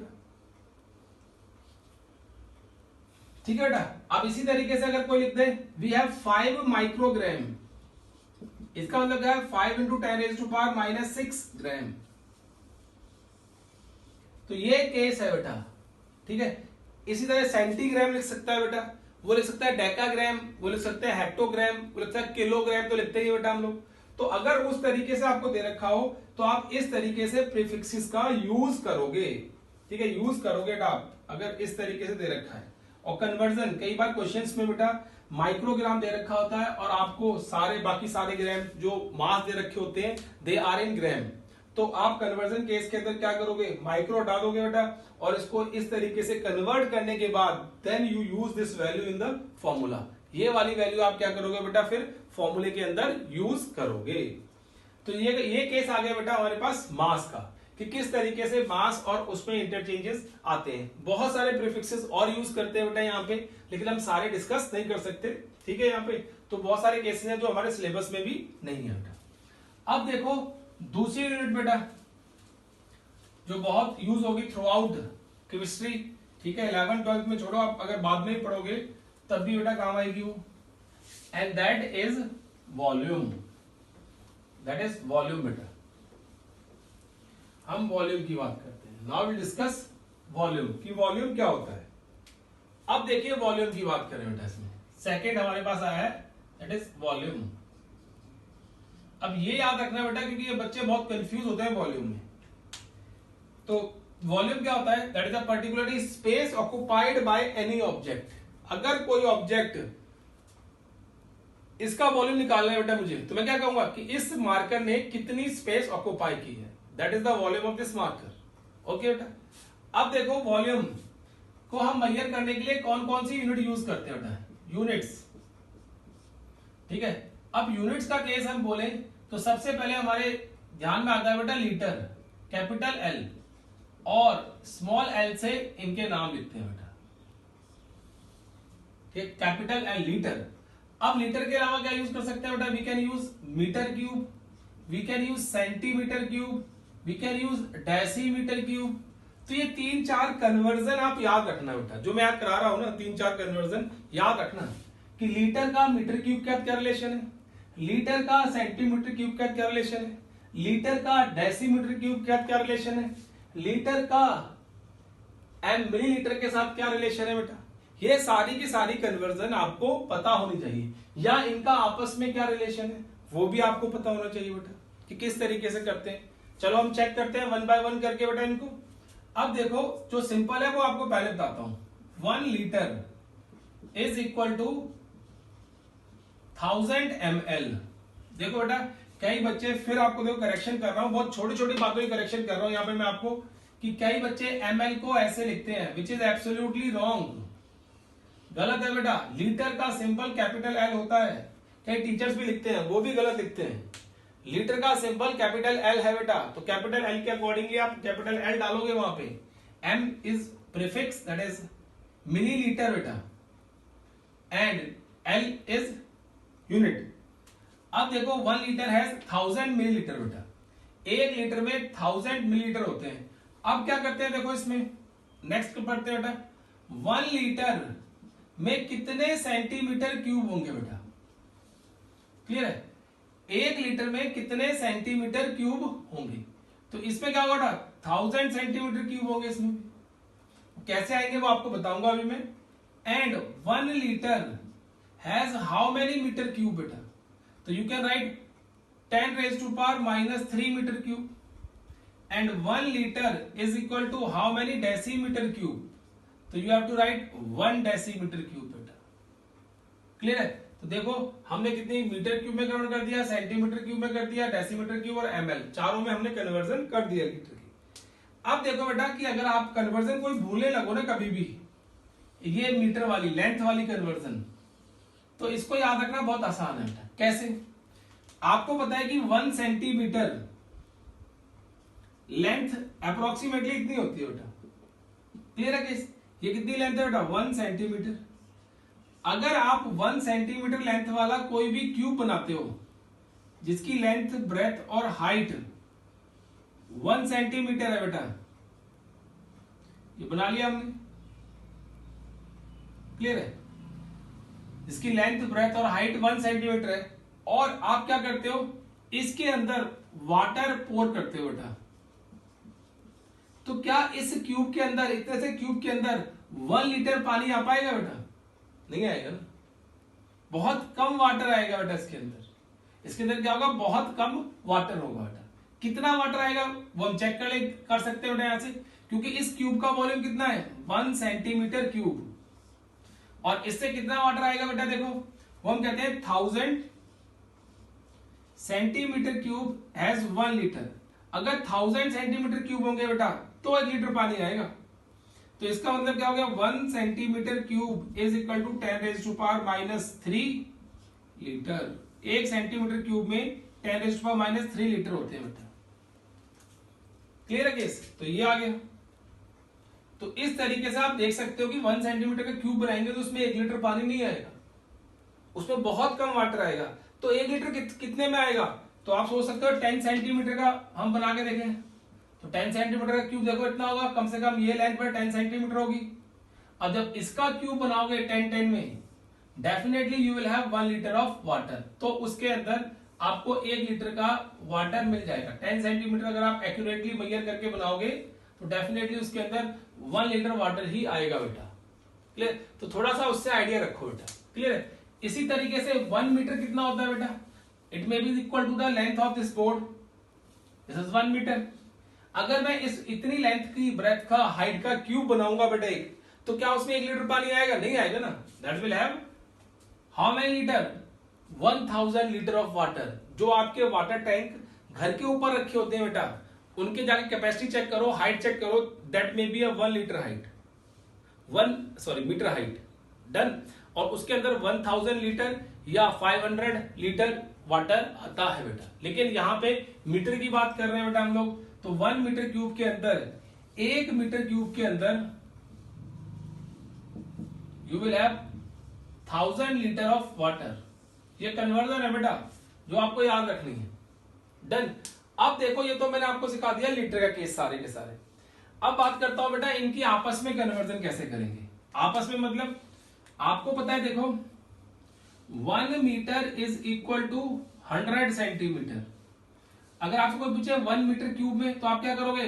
ठीक है बेटा। अब इसी तरीके से अगर कोई लिख दे वी हैव 5 माइक्रोग्राम, इसका मतलब क्या है 5 × 10⁻⁻6 ग्राम। तो ये केस है बेटा, ठीक है। इसी तरह सेंटीग्राम लिख सकता है बेटा, वो लिख सकता है डेकाग्राम, वो लिख सकता है हेक्टोग्राम, वो लिख सकता है किलोग्राम, तो लिखते ही बेटा हम लोग। तो अगर उस तरीके से आपको दे रखा हो तो आप इस तरीके से प्रीफिक्सेस का यूज करोगे, ठीक है, यूज करोगे आप अगर इस तरीके से दे रखा है। और कन्वर्जन कई बार क्वेश्चंस में बेटा माइक्रोग्राम दे रखा होता है और आपको बाकी सारे ग्राम जो मास दे रखे होते हैं दे आर इन ग्राम, तो आप कन्वर्जन केस के अंदर क्या करोगे, माइक्रो डालोगे बेटा, और इसको इस तरीके से कन्वर्ट करने के बाद then you use this value in the formula. ये वाली वैल्यू आप क्या करोगे बेटा, फिर फॉर्मूले के अंदर यूज करोगे। तो ये केस आ गया बेटा हमारे पास मास का, कि किस तरीके से मास और उसमें इंटरचेंजेस आते हैं। बहुत सारे प्रीफिक्सेस और यूज करते हैं बेटा यहाँ पे, लेकिन हम सारे डिस्कस नहीं कर सकते, ठीक है। यहाँ पे तो बहुत सारे केसेस हैं जो हमारे सिलेबस में भी नहीं है बेटा। अब देखो दूसरी यूनिट बेटा जो बहुत यूज होगी थ्रू आउट केमिस्ट्री, ठीक है, 11th 12th में छोड़ो, आप अगर बाद में ही पढ़ोगे तब भी बेटा काम आएगी वो, and that is volume. That is volume बेटा, हम वॉल्यूम की बात करते हैं। नाउ विल डिस्कस वॉल्यूम, कि वॉल्यूम क्या होता है। अब देखिए वॉल्यूम की बात करें बेटा, इसमें सेकेंड हमारे पास आया है दैट इज वॉल्यूम। अब ये याद रखना बेटा क्योंकि ये बच्चे बहुत कंफ्यूज होते हैं वॉल्यूम में। तो वॉल्यूम क्या होता है, that is a particularly space occupied by any object. अगर कोई ऑब्जेक्ट, इसका वॉल्यूम निकालना है बेटा मुझे, तो मैं क्या कहूंगा कि इस मार्कर ने कितनी स्पेस ऑक्युपाई की है, that is the volume of this marker. Okay बेटा, अब देखो वॉल्यूम को हम मेजर करने के लिए कौन कौन सी यूनिट यूज करते हैं बेटा, यूनिट्स, ठीक है। अब यूनिट्स का केस हम बोले तो सबसे पहले हमारे ध्यान में आता है बेटा लीटर, कैपिटल एल, और स्मॉल एल से इनके नाम लिखते हैं बेटा, ठीक, कैपिटल एल लीटर। अब लीटर के अलावा क्या यूज कर सकते हैं बेटा, we can use metre cube, we can use centimetre cube, we can use decimetre cube. तो ये 3-4 कन्वर्जन आप याद रखना बेटा, जो मैं याद करा रहा हूं ना, 3-4 कन्वर्जन याद रखना कि लीटर का मीटर क्यूब क्या रिलेशन है, लीटर का सेंटीमीटर क्यूब क्या रिलेशन है, लीटर का डेसीमीटर क्यूब क्या रिलेशन है, लीटर का एम मिलीलीटर के साथ क्या रिलेशन है बेटा? ये सारी की सारी कन्वर्जन आपको पता होनी चाहिए, या इनका आपस में क्या रिलेशन है वो भी आपको पता होना चाहिए बेटा, कि किस तरीके से करते हैं। चलो हम चेक करते हैं वन बाय वन करके बेटा इनको। अब देखो जो सिंपल है वो आपको पहले बताता हूं। 1 litre is equal to 1000 ml। देखो बेटा कई बच्चे, फिर आपको देखो करेक्शन कर रहा हूं, बहुत छोटी छोटी बातों की करेक्शन कर रहा हूं यहाँ पे मैं आपको, कि कई बच्चे ml को ऐसे लिखते हैं, विच इज एब्सोल्युटली रॉन्ग, गलत है बेटा। लीटर का सिंबल कैपिटल एल होता है, कई टीचर्स भी लिखते हैं वो भी गलत लिखते हैं। लीटर का सिंबल कैपिटल एल है बेटा, तो कैपिटल एल के अकॉर्डिंगली आप कैपिटल एल डालोगे वहां पे। M is prefix that is millilitre बेटा, एंड एल इज यूनिट। अब देखो 1 लीटर है 1000 मिलीलीटर बेटा, 1 लीटर में 1000 मिलीलीटर होते हैं। अब क्या करते हैं देखो इसमें, नेक्स्ट पढ़ते हैं बेटा, 1 लीटर में कितने सेंटीमीटर क्यूब होंगे बेटा? क्लियर है? 1 लीटर में कितने सेंटीमीटर क्यूब होंगे? तो इसमें क्या होगा? 1000 सेंटीमीटर क्यूब होंगे इसमें। कैसे आएंगे वो आपको बताऊंगा अभी मैं। And 1 litre has how many metre cube बेटा? तो you can write 10 raised to power minus 3 metre cube. And 1 litre is equal to how many decimetre cube? तो you have to write 1 decimetre cube बेटा। Clear है? तो देखो हमने कितनी metre cube में कन्वर्ट कर दिया, सेंटीमीटर क्यूब में कर दिया, डेसीमीटर क्यूब और एमएल, चारों में हमने कन्वर्जन कर दिया लीटर की। अब देखो बेटा कि अगर आप कन्वर्जन कोई भूलने लगो ना कभी भी, ये मीटर वाली लेंथ वाली कन्वर्जन, तो इसको याद रखना बहुत आसान है बेटा। कैसे? आपको पता है कि 1 सेंटीमीटर लेंथ अप्रोक्सीमेटली इतनी होती है बेटा। क्लियर है? केस ये कितनी लेंथ है बेटा? 1 सेंटीमीटर। अगर आप 1 सेंटीमीटर लेंथ वाला कोई भी क्यूब बनाते हो जिसकी लेंथ ब्रेथ और हाइट 1 सेंटीमीटर है बेटा, ये बना लिया हमने। क्लियर है? जिसकी लेंथ ब्रेथ और हाइट 1 सेंटीमीटर है, और आप क्या करते हो, इसके अंदर वाटर पोर करते हो बेटा, तो क्या इस क्यूब के अंदर, इतने से क्यूब के अंदर 1 लीटर पानी आ पाएगा बेटा? नहीं आएगा ना, बहुत कम वाटर आएगा बेटा इसके अंदर। इसके अंदर क्या होगा? बहुत कम वाटर होगा बेटा। कितना वाटर आएगा वो हम चेक कर सकते हैं बेटा यहां से, क्योंकि इस क्यूब का वॉल्यूम कितना है? 1 सेंटीमीटर क्यूब। और इससे कितना वाटर आएगा बेटा? देखो वो हम कहते हैं 1000 सेंटीमीटर क्यूब हैज 1 लीटर। अगर 1000 सेंटीमीटर क्यूब होंगे बेटा तो 1 लीटर पानी आएगा। तो इसका मतलब क्या हो गया? 1 centimetre cube is equal to 10 raised to power minus 3 litre. 1 centimetre cube में 10 raised to power minus 3 litre होते हैं बेटा। क्लियर है केस? तो ये आ गया। तो इस तरीके से आप देख सकते हो कि 1 सेंटीमीटर का क्यूब बनाएंगे तो उसमें 1 लीटर पानी नहीं आएगा, उसमें बहुत कम वाटर आएगा। तो 1 लीटर कितने में आएगा? तो आप सोच सकते हो 10 सेंटीमीटर का हम बना के देखें, तो 10 सेंटीमीटर का क्यूब देखो इतना होगा, कम से कम ये लेंथ पर 10 सेंटीमीटर होगी। अब जब इसका क्यूब बनाओगे 10 में, definitely you will have 1 litre of water. तो उसके अंदर आपको 1 लीटर का वाटर मिल जाएगा। 10 सेंटीमीटर अगर आप एक्यूरेटली मेजर करके बनाओगे तो डेफिनेटली उसके अंदर 1 लीटर वाटर ही आएगा बेटा। क्लियर? तो थोड़ा सा उससे आइडिया रखो बेटा। क्लियर है? इसी तरीके से 1 मीटर कितना होता है बेटा? It may be equal to the length of this board, this is 1 metre. अगर मैं इस इतनी लेंथ की, ब्रेथ का, हाइट का क्यूब बनाऊंगा बेटा एक, तो क्या उसमें 1 लीटर पानी आएगा? नहीं आएगा ना। That will have how many litre? 1000 litre of water. जो आपके वाटर टैंक घर के ऊपर रखे होते हैं बेटा, उनके जाके कैपेसिटी चेक करो, हाइट चेक करो, that may be a 1 litre height, metre height. Done. और उसके अंदर 1000 लीटर या 500 लीटर वाटर आता है बेटा। लेकिन यहां पे मीटर की बात कर रहे हैं बेटा हम लोग, तो 1 मीटर क्यूब के अंदर, 1 मीटर क्यूब के अंदर you will have 1000 litre of water. ये कन्वर्जन है बेटा जो आपको याद रखनी है। डन। अब देखो ये तो मैंने आपको सिखा दिया लीटर का केस सारे के सारे। अब बात करता हूं बेटा इनकी आपस में कन्वर्जन कैसे करेंगे। आपस में मतलब आपको पता है, देखो 1 metre is equal to 100 centimetre. अगर आपसे कोई पूछे 1 मीटर क्यूब में, तो आप क्या करोगे?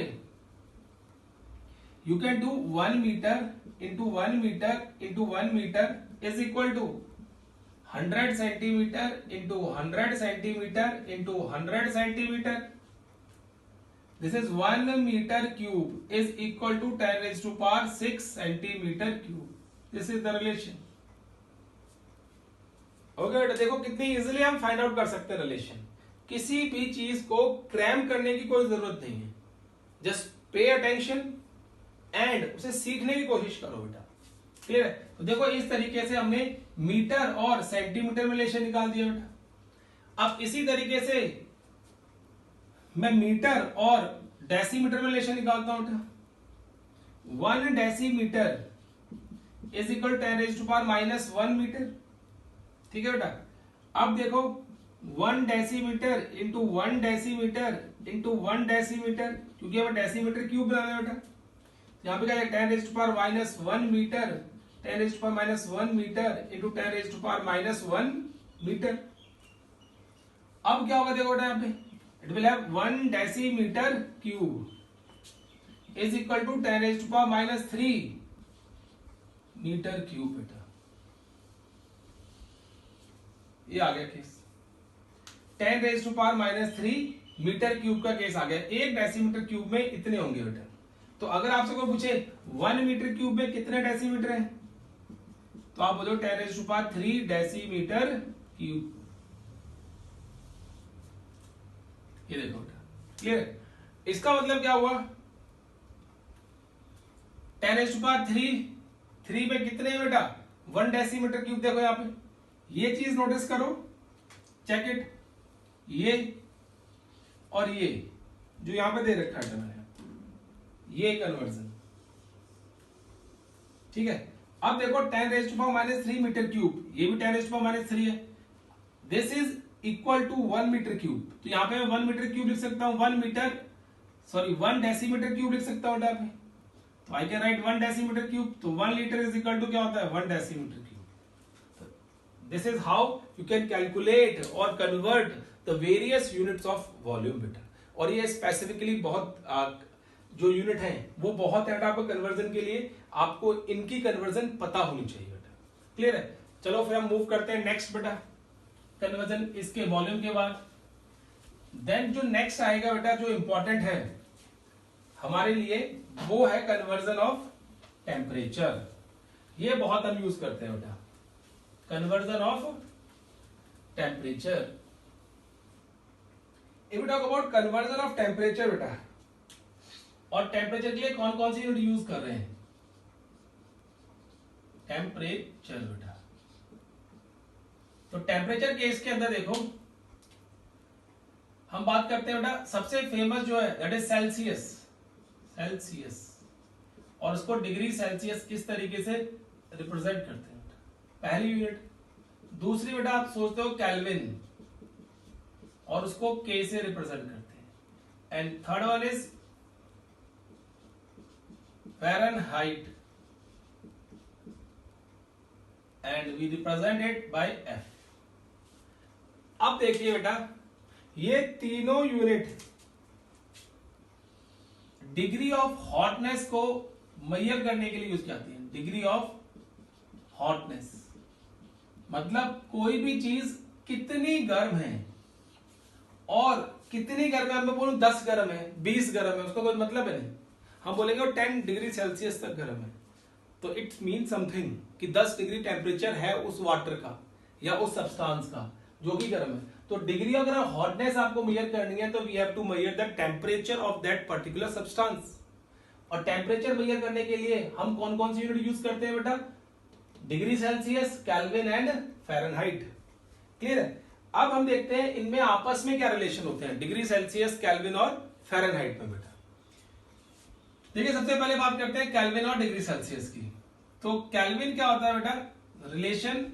you can do 1 meter into 1 meter into 1 meter is equal to 100 centimeter into 100 centimeter into 100 centimeter. This is 1 meter cube is equal to 10 raised to power 6 centimeter cube. This is the relation. Okay बेटा, देखो कितनी easily हम find out कर सकते हैं relation. किसी भी चीज को क्रैम करने की कोई जरूरत नहीं है. जस्ट पे अटेंशन एंड उसे सीखने की कोशिश करो बेटा. क्लियर है? तो देखो इस तरीके से हमने मीटर और सेंटीमीटर में रिलेशन निकाल दिया बेटा. अब इसी तरीके से मैं मीटर और डेसीमीटर में रिलेशन निकालता हूं बेटा. 1 decimetre is equal 10 raise to power -1 metre. ठीक है बेटा. अब देखो 1 decimetre into 1 decimetre into 1 decimetre, क्योंकि हमें डेसीमीटर क्यूब बनाना है बेटा. यहाँ पे क्या है 10 raise to power -1 metre, 10 raise to power -1 metre into 10 raise to power -1 metre. अब क्या होगा देखो बेटा, यहाँ पे it will have 1 decimetre cube is equal to 10 raise to power -3 metre cube बेटा. ये आ गया case. 10 raise to power -3 metre cube का केस आ गया. 1 डेसीमीटर क्यूब में इतने होंगे बेटा. तो अगर आपसे कोई पूछे 1 मीटर क्यूब में कितने डेसीमीटर हैं, तो आप बोलो 10 raise to power 3 decimetre cube. ये देखो बेटा. क्लियर? इसका मतलब क्या हुआ, 10 रेज़ टू पावर 3 में कितने हैं बेटा, 1 डेसीमीटर क्यूब. देखो यहां पे ये चीज नोटिस करो, चेक इट. ये और ये जो यहां पे दे रखा है मैंने, ये कन्वर्जन. ठीक है. अब देखो 10 raise to power -3 metre cube, ये भी 10 रेज़ टू पावर -3 है. This is equal to 1 metre cube. तो यहां पे मैं 1 मीटर क्यूब लिख सकता हूं, 1 डेसीमीटर क्यूब लिख सकता हूं यहां पे. तो I can write 1 decimetre cube. तो 1 लीटर इज इक्वल टू क्या होता है, 1 decimetre cube. This is how you can calculate or convert the various units of volume बेटा. और ये स्पेसिफिकली बहुत जो यूनिट है वो बहुत है आपको कन्वर्जन के लिए. आपको इनकी कन्वर्जन पता होनी चाहिए बेटा. क्लियर है? चलो फिर हम मूव करते हैं नेक्स्ट बेटा. कन्वर्जन इसके वॉल्यूम के बाद. देन जो नेक्स्ट आएगा बेटा, जो इंपॉर्टेंट है हमारे लिए, वो है कन्वर्जन ऑफ टेम्परेचर. ये बहुत हम यूज करते हैं बेटा, conversion of temperature. If we talk about conversion of temperature बेटा, और टेम्परेचर के लिए कौन कौन सी यूनिट यूज कर रहे हैं, टेम्परेचर बेटा. तो टेम्परेचर केस के अंदर देखो हम बात करते हैं बेटा, सबसे फेमस जो है दैट इज सेल्सियस. और उसको डिग्री सेल्सियस किस तरीके से रिप्रेजेंट करते हैं, पहली यूनिट. दूसरी बेटा आप सोचते हो केल्विन, और उसको के से रिप्रेजेंट करते हैं. And third one is Fahrenheit, and we represent it by F. अब देखिए बेटा, ये तीनों यूनिट डिग्री ऑफ हॉटनेस को मेजर करने के लिए यूज करती हैं. डिग्री ऑफ हॉटनेस मतलब कोई भी चीज कितनी गर्म है, और कितनी गर्म है, मैं बोलूं 10 गर्म है, 20 गर्म है, उसका कोई मतलब है नहीं. हम बोलेंगे 10 डिग्री सेल्सियस तक गर्म है, तो इट मीन समथिंग कि 10 डिग्री टेम्परेचर है उस वाटर का या उस सब्सटेंस का जो कि गर्म है. तो डिग्री अगर हॉटनेस आपको मेजर करनी है, तो we have to measure the temperature of that particular substance. और टेम्परेचर मेजर करने के लिए हम कौन कौन सी यूनिट यूज करते हैं बेटा, degree Celsius, kelvin and Fahrenheit. Clear है? अब हम देखते हैं इनमें आपस में क्या रिलेशन होते हैं, डिग्री सेल्सियस, केल्विन और फ़ारेनहाइट में बेटा. देखिए सबसे पहले बात करते हैं केल्विन और डिग्री सेल्सियस की. तो केल्विन क्या होता है बेटा, relation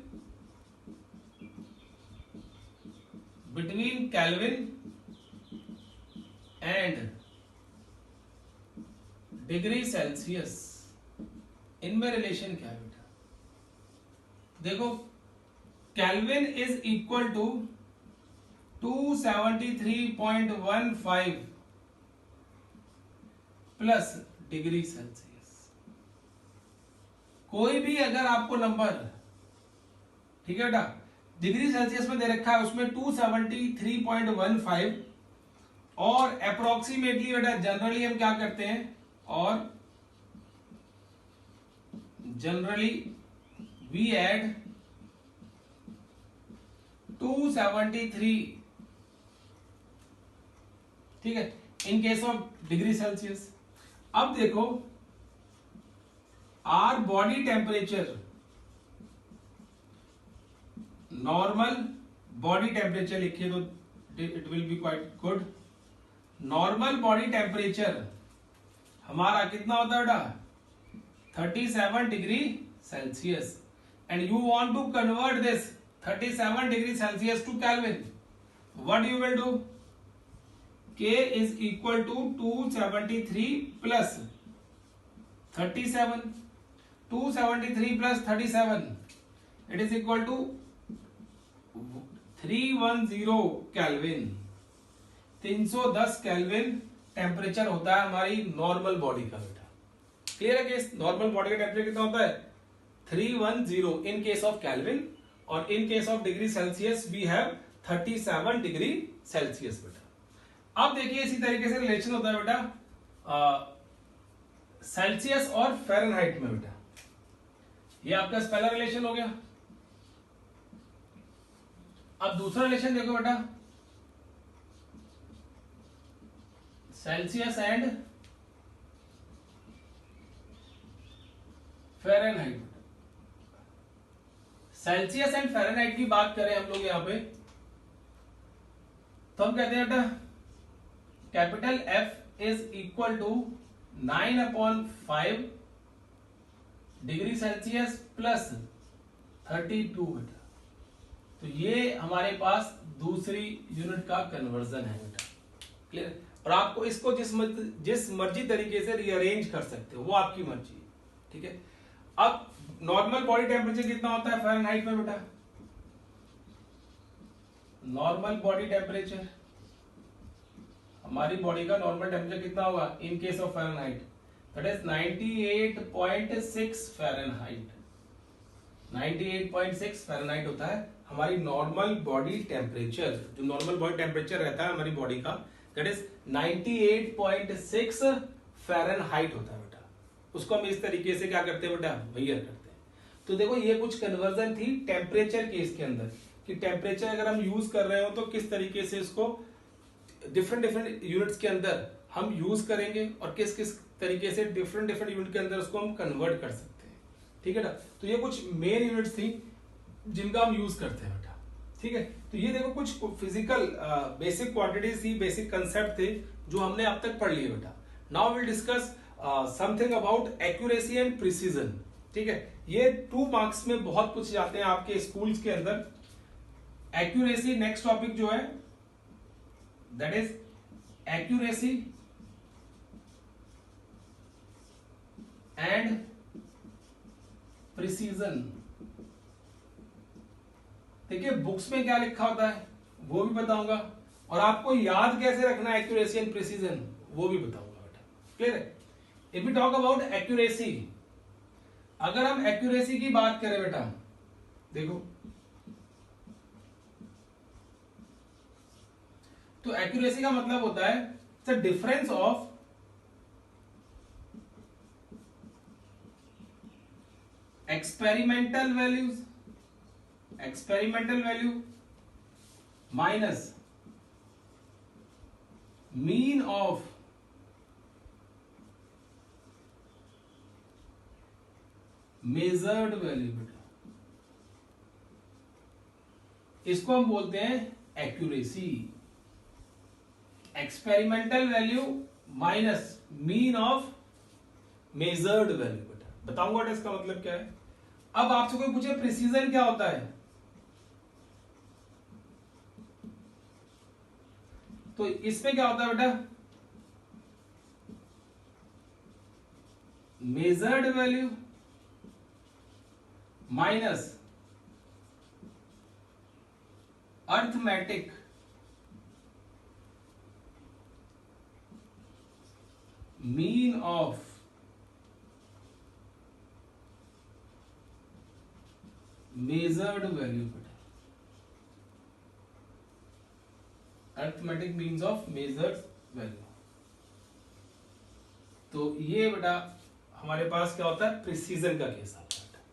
between kelvin and degree Celsius. इनमें रिलेशन क्या है बेटा, देखो kelvin is equal to 273.15 plus degree Celsius. कोई भी अगर आपको नंबर, ठीक है बेटा, डिग्री सेल्सियस में दे रखा है उसमें 273.15 और अप्रोक्सीमेटली बेटा जनरली हम क्या करते हैं, और जनरली वी एड 273, ठीक है, in case of degree Celsius. अब देखो our body temperature, normal body temperature लिखिए तो it will be quite good. Normal body temperature हमारा कितना होता है बेटा, 37 degree Celsius, and you want to convert this 37 degree Celsius to kelvin. What you will do, K is equal to 273 plus 37, 273 plus 37, it is equal to 310 kelvin. 310 kelvin temperature होता है हमारी normal body का बेटा। Clear है case, normal body का temperature कितना होता है, 310 इन केस ऑफ केल्विन, और in case of degree Celsius we have 37 degree Celsius बेटा। अब देखिए इसी तरीके से रिलेशन होता है बेटा सेल्सियस और फ़ारेनहाइट में बेटा। ये आपका पहला रिलेशन हो गया। अब दूसरा रिलेशन देखो बेटा, Celsius and Fahrenheit. Celsius and Fahrenheit की बात करें हम लोग यहां पे, तो हम कहते हैं बेटा capital F is equal to 9/5 degree Celsius plus 32 बेटा। तो ये हमारे पास दूसरी यूनिट का कन्वर्जन है बेटा। क्लियर, और आपको इसको जिस मर्जी तरीके से रीअरेंज कर सकते हो, वो आपकी मर्जी है, ठीक है। अब नॉर्मल बॉडी टेम्परेचर कितना होता है फ़ारेनहाइट में बेटा, नॉर्मल बॉडी टेम्परेचर, हमारी बॉडी का नॉर्मल टेम्परेचर कितना होगा इन case of Fahrenheit, that is 98.6 Fahrenheit. 98.6 Fahrenheit होता है हमारी नॉर्मल बॉडी टेम्परेचर। जो नॉर्मल बॉडी टेम्परेचर रहता है हमारी बॉडी का, दैट इज 98.6 फ़ारेनहाइट होता है बेटा। उसको हम इस तरीके से क्या करते हैं बेटा, मेजर करते हैं। तो देखो ये कुछ कन्वर्जन थी टेम्परेचर केस के अंदर, कि टेम्परेचर अगर हम यूज कर रहे हो तो किस तरीके से इसको डिफरेंट यूनिट्स के अंदर हम यूज करेंगे, और किस किस तरीके से डिफरेंट यूनिट के अंदर उसको हम कन्वर्ट कर सकते हैं, ठीक है ना। तो ये कुछ मेन यूनिट्स थी जिनका हम यूज करते हैं बेटा, ठीक है। तो ये देखो कुछ फिजिकल बेसिक क्वांटिटीज थी, बेसिक कंसेप्ट थे जो हमने अब तक पढ़ लिए बेटा। Now will discuss something about accuracy and precision, ठीक है। ये 2 मार्क्स में बहुत पूछे जाते हैं आपके स्कूल्स के अंदर। एक्यूरेसी नेक्स्ट टॉपिक जो है, that is accuracy and precision. देखिए बुक्स में क्या लिखा होता है वो भी बताऊंगा, और आपको याद कैसे रखना है एक्यूरेसी एंड प्रिसीजन वो भी बताऊंगा बेटा। क्लियर है। If we talk about accuracy, अगर हम एक्यूरेसी की बात करें बेटा, देखो तो एक्यूरेसी का मतलब होता है the difference of experimental value minus mean of measured value बेटा, इसको हम बोलते हैं accuracy. Experimental value minus mean of measured value बेटा। बताऊंगा इसका मतलब क्या है। अब आपसे कोई पूछे प्रिसीजन क्या होता है, तो इसमें क्या होता है बेटा, measured value minus arithmetic mean of measured value बेटा, arithmetic means of measured value. तो ये बेटा हमारे पास क्या होता है, प्रिसीजन का केस आता है।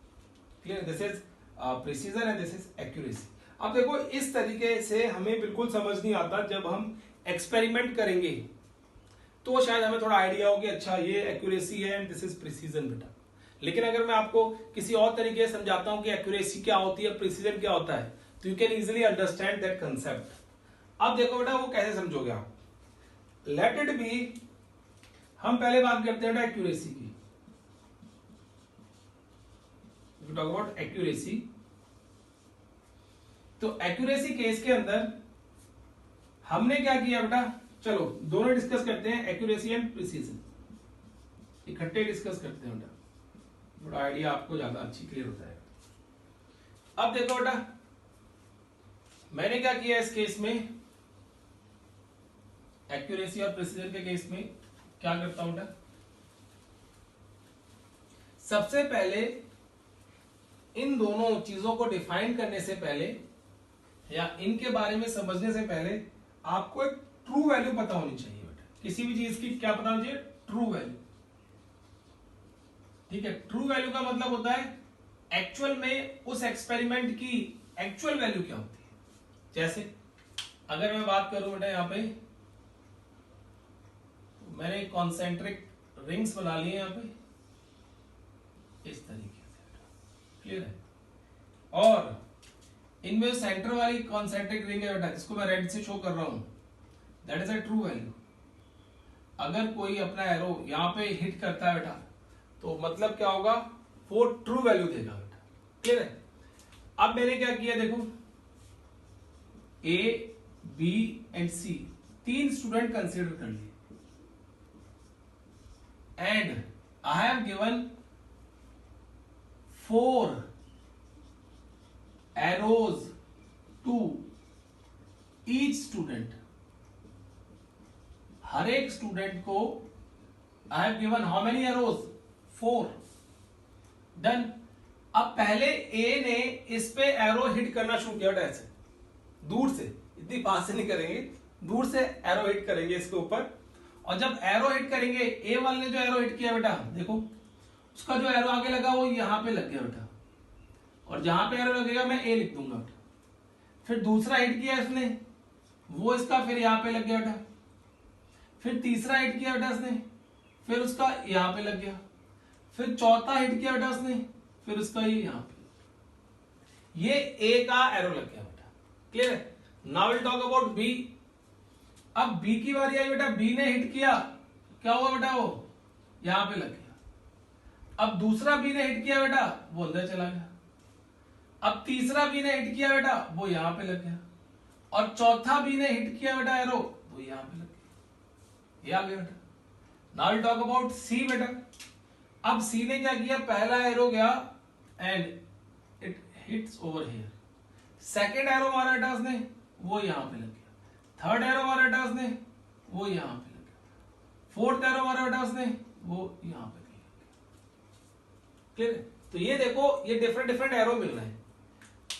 Clear, this is precision and this is accuracy. अब देखो इस तरीके से हमें बिल्कुल समझ नहीं आता, जब हम एक्सपेरिमेंट करेंगे तो शायद हमें थोड़ा आइडिया हो कि अच्छा ये एक्यूरेसी है एंड दिस इज प्रिसीजन बेटा। लेकिन अगर मैं आपको किसी और तरीके से समझाता हूं कि एक्यूरेसी क्या होती है, प्रिसीजन क्या होता है, तो you can easily understand that concept. अब देखो बेटा वो कैसे समझोगे आप। लेट इट बी, हम पहले बात करते हैं एक्यूरेसी की। टॉक अबाउट एक्यूरेसी, तो एक्यूरेसी केस के अंदर हमने क्या किया बेटा, चलो दोनों डिस्कस करते हैं, एक्यूरेसी एंड प्रिसीजन इकट्ठे डिस्कस करते हैं बेटा, थोड़ा आइडिया आपको ज्यादा अच्छी क्लियर होता है। अब देखो बेटा मैंने क्या किया इस केस में, एक्यूरेसी और प्रिसीजन के केस में क्या करता हूं बेटा, सबसे पहले इन दोनों चीजों को डिफाइन करने से पहले या इनके बारे में समझने से पहले आपको एक ट्रू वैल्यू पता होनी चाहिए बेटा। किसी भी चीज की क्या पता होनी चाहिए, ट्रू वैल्यू। ठीक है, ट्रू वैल्यू का मतलब होता है एक्चुअल में उस एक्सपेरिमेंट की एक्चुअल वैल्यू क्या होती है। जैसे अगर मैं बात करूं बेटा, यहां पे मैंने कॉन्सेंट्रिक रिंग्स बना लिए यहां पे इस तरीके से, क्लियर है, और इनमें सेंटर वाली कॉन्सेंट्रिक रिंग है बेटा, जिसको मैं रेड से शो कर रहा हूं, that is a true value. अगर कोई अपना एरो यहां पे हिट करता है बेटा, तो मतलब क्या होगा, वो ट्रू वैल्यू देगा बेटा। क्लियर है। अब मैंने क्या किया देखो, ए बी एंड सी तीन स्टूडेंट कंसीडर कर लिए and I have given 4 arrows to each student। हर एक स्टूडेंट को I have given how many arrows? 4। Done. अब पहले A ने इस पे एरो हिट करना शुरू किया बेटा, ऐसे दूर से, इतनी पास से नहीं करेंगे, दूर से एरो हिट करेंगे इसके ऊपर। और जब एरो हिट करेंगे, A वाले ने जो एरो हिट किया बेटा, देखो उसका जो एरो आगे लगा वो यहां पे लग गया बेटा, और जहां पे एरो लगेगा मैं ए लिख दूंगा बेटा। फिर दूसरा हिट किया इसने, वो इसका फिर यहां पे लग गया बेटा। फिर तीसरा हिट किया बेटा इसने, फिर उसका यहां पे लग गया। फिर चौथा हिट किया बेटा इसने, फिर उसका ये यहां पे, ये ए का एरो लग गया बेटा। क्लियर है। Now will talk about B. अब बी की बारी आई बेटा, बी ने हिट किया, क्या हुआ बेटा, वो यहां पे लग गया। अब दूसरा बी ने हिट किया बेटा, वो अंदर चला गया। अब तीसरा बी ने हिट किया बेटा, वो यहां पे लग गया। और चौथा बी ने हिट किया बेटा एरो, वो यहां पे लग गया, ये आ गया बेटा। Now will talk about C बेटा। अब सी ने क्या किया, पहला एरो गया and it hits over here. Second arrow मारा बेटा उसने, वो यहां पे लग गया। थर्ड एरो मारा बेटा उसने, वो यहां पे लग गया। फोर्थ एरो मारा बेटा उसने, वो यहां पे लग गया। क्लियर है। तो ये देखो, ये डिफरेंट डिफरेंट एरो मिल रहे हैं।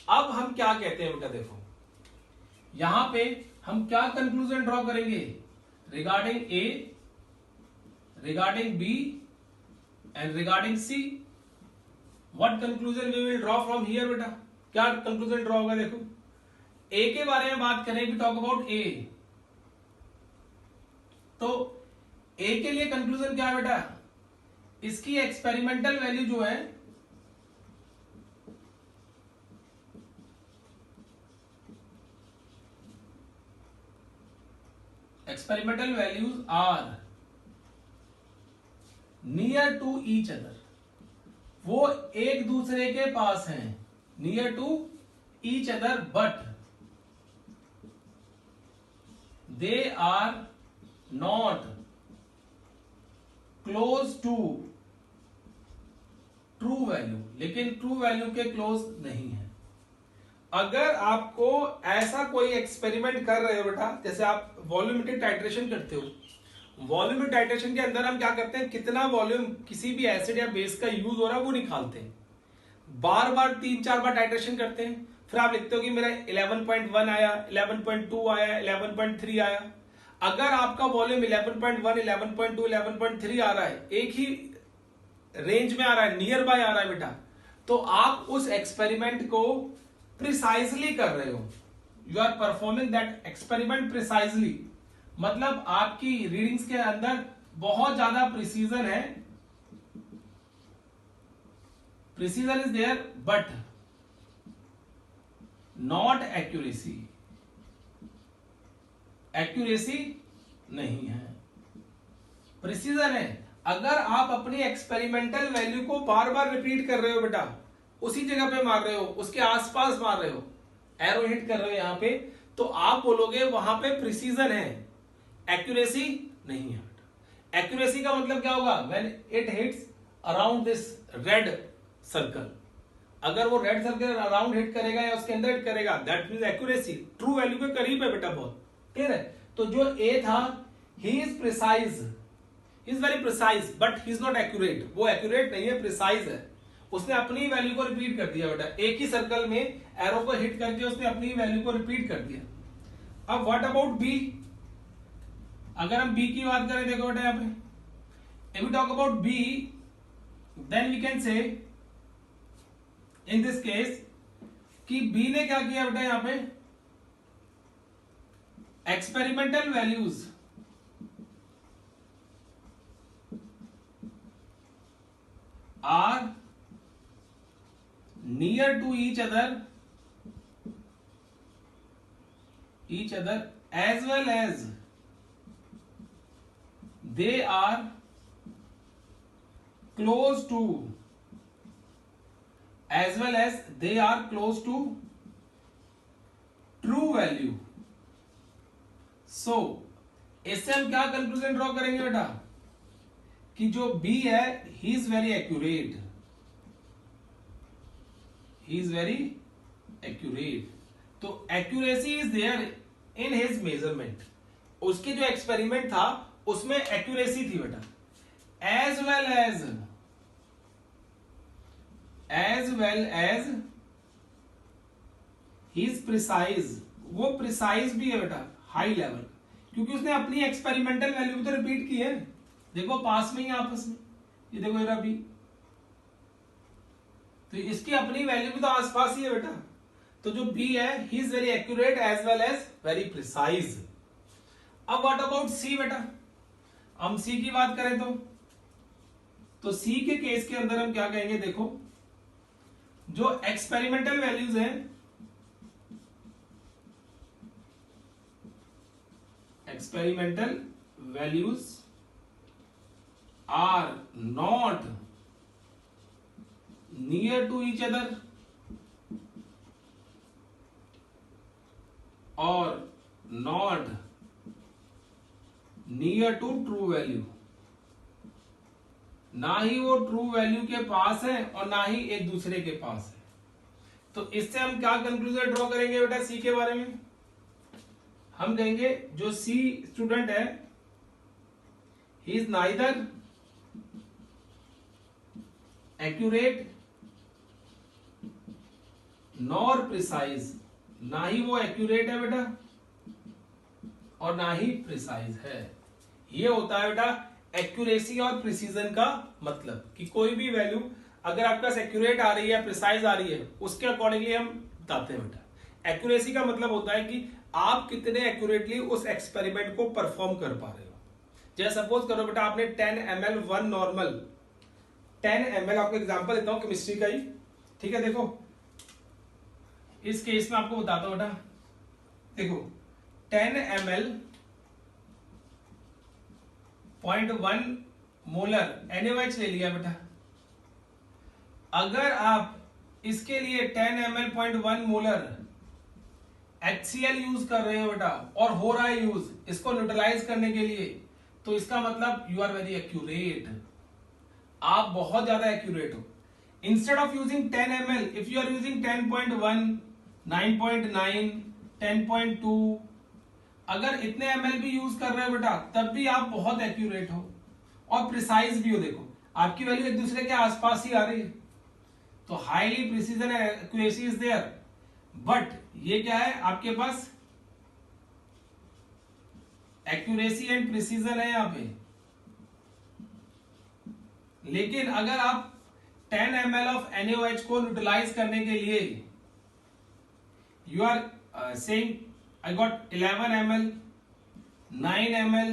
अब हम क्या कहते हैं बेटा, देखो यहां पे हम क्या कंक्लूजन ड्रॉ करेंगे regarding A, regarding B and regarding C. What conclusion we will draw from here बेटा, क्या कंक्लूजन ड्रॉ होगा, देखो ए के बारे में बात करें, वी टॉक अबाउट ए, तो ए के लिए कंक्लूजन क्या है बेटा, इसकी एक्सपेरिमेंटल वैल्यू जो है experimental values are near to each other। वो एक दूसरे के पास हैं, near to each other, but they are not close to true value। लेकिन true value के close नहीं है। अगर आपको ऐसा कोई एक्सपेरिमेंट कर रहे हो बेटा, जैसे आप वॉल्यूमेट्रिक टाइट्रेशन करते हो, वॉल्यूमेट्रिक टाइट्रेशन के अंदर हम क्या करते हैं, कितना वॉल्यूम किसी भी एसिड या बेस का यूज हो रहा है वो निकालते हैं। बार बार 3-4 बार टाइट्रेशन करते हैं, फिर आप लिखते हो कि मेरा 11.1 आया, 11.2 आया, 11.3 आया। अगर आपका वॉल्यूम 11.1, 11.2, 11.3 आ रहा है, एक ही रेंज में आ रहा है, नियर बाय आ रहा है बेटा, तो आप उस एक्सपेरिमेंट को प्रिसाइजली कर रहे हो। You are performing that experiment precisely, मतलब आपकी रीडिंग्स के अंदर बहुत ज्यादा प्रिसीजन है, precision is there but not accuracy, accuracy नहीं है, प्रिसीजन है। अगर आप अपनी एक्सपेरिमेंटल वैल्यू को बार बार रिपीट कर रहे हो बेटा, उसी जगह पे मार रहे हो, उसके आसपास मार रहे हो, एरो हिट कर रहे हो यहां पे, तो आप बोलोगे वहां पे प्रिसीजन है, एक्यूरेसी नहीं है बेटा। एक्यूरेसी का मतलब क्या होगा? When it hits around this red circle, अगर वो रेड सर्कल अराउंड हिट करेगा या उसके अंदर हिट करेगा, that means accuracy, true value के करीब है बेटा, बहुत क्लियर है। तो जो ए था, he is precise, he is very precise but he is not accurate, वो एक्यूरेट नहीं है, प्रिसाइज है। उसने अपनी वैल्यू को रिपीट कर दिया बेटा, एक ही सर्कल में एरो को हिट करके उसने अपनी वैल्यू को रिपीट कर दिया। अब व्हाट अबाउट बी? अगर हम बी की बात करें, देखो बेटा यहां पे, if we talk about B, then we can say in this case कि बी ने क्या किया बेटा, यहां पे experimental values are near to each other as well as they are close to, as well as they are close to true value. So इससे हम क्या कंक्लूजन ड्रॉ करेंगे बेटा, कि जो B है, he is very accurate, he is very accurate. तो accuracy is there in his measurement, उसके जो एक्सपेरिमेंट था उसमें एक्यूरेसी थी बेटा, as well as he is precise, वो प्रिसाइज भी है बेटा, हाई लेवल, क्योंकि उसने अपनी एक्सपेरिमेंटल वैल्यू भी तो रिपीट की है। देखो पास में ही आपस में, ये देखो मेरा बी, तो इसकी अपनी वैल्यू भी तो आसपास ही है बेटा। तो जो बी है, he is very accurate as well as very precise. अब व्हाट अबाउट सी बेटा? हम सी की बात करें तो सी के केस के अंदर हम क्या कहेंगे, देखो जो एक्सपेरिमेंटल वैल्यूज हैं, experimental values are not near to each other और not near to true value, ना ही वो ट्रू वैल्यू के पास है और ना ही एक दूसरे के पास है। तो इससे हम क्या कंक्लूजन ड्रॉ करेंगे बेटा सी के बारे में? हम कहेंगे जो सी स्टूडेंट है, he is neither accurate nor precise, ना ही वो एक्यूरेट है बेटा और ना ही प्रिसाइज है। ये होता है बेटा एक्यूरेसी और प्रिसीजन का मतलब, कि कोई भी वैल्यू अगर आपके पास एक्यूरेट आ रही है, प्रिसाइज आ रही है, उसके अकॉर्डिंगली हम बताते हैं बेटा। एक्यूरेसी का मतलब होता है कि आप कितने एक्यूरेटली उस एक्सपेरिमेंट को परफॉर्म कर पा रहे हो। जैसे सपोज करो बेटा आपने 10 ml वन नॉर्मल, 10 ml, आपको एग्जांपल देता हूं केमिस्ट्री का ही, ठीक है। देखो इस केस में आपको बताता हूं बेटा, देखो 10 ml 0.1 मोलर NaOH ले लिया बेटा। अगर आप इसके लिए 10 ml 0.1 मोलर HCl यूज कर रहे हो बेटा, और हो रहा है यूज इसको न्यूट्रलाइज करने के लिए, तो इसका मतलब यू आर वेरी एक्यूरेट, आप बहुत ज्यादा एक्यूरेट हो। Instead of using 10 ml, if you are using 10.1, 9.9, 10.2, अगर इतने ml भी यूज कर रहे हो बेटा, तब भी आप बहुत एक्यूरेट हो और प्रिसाइज भी हो। देखो आपकी वैल्यू एक दूसरे के आसपास ही आ रही है। तो highly precision accuracy is there, but ये क्या है आपके पास एक्यूरेसी एंड प्रिसीजन है यहां पे। लेकिन अगर आप 10 ml ऑफ NaOH को न्यूट्रलाइज करने के लिए you are saying I got 11 ml, 9 ml,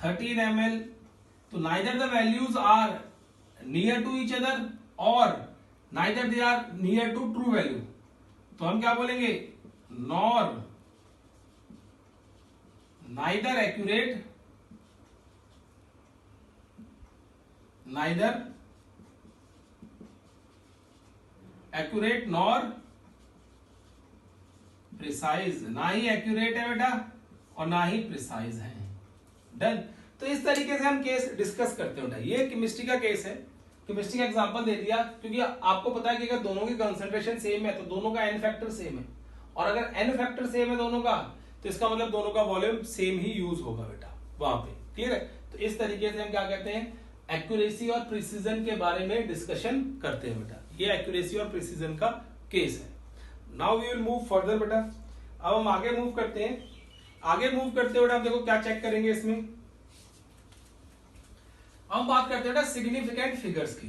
13 ml, तो neither the values are near to each other or neither they are near to true value, तो हम क्या बोलेंगे, nor neither accurate nor precise, ना ही एक्यूरेट है बेटा और ना ही प्रिसाइज है। डन। तो इस तरीके से हम केस डिस्कस करते हैं बेटा। ये केमिस्ट्री का केस है, केमिस्ट्री का एग्जांपल दे दिया, क्योंकि आपको पता है कि अगर दोनों की कंसंट्रेशन सेम है तो दोनों का एन फैक्टर सेम है, और अगर एन फैक्टर सेम है दोनों का तो इसका मतलब दोनों का वॉल्यूम सेम ही यूज होगा बेटा वहां पे। क्लियर है? तो इस तरीके से हम क्या कहते हैं, एक्यूरेसी और प्रिसीजन के बारे में डिस्कशन करते हैं बेटा। ये एक्यूरेसी और प्रिसीजन का केस है। Now we will move further बेटा। अब हम आगे मूव करते हैं। आगे मूव करते बेटा, आप देखो क्या चेक करेंगे इसमें। हम बात करते हैं बेटा सिग्निफिकेंट फिगर्स की।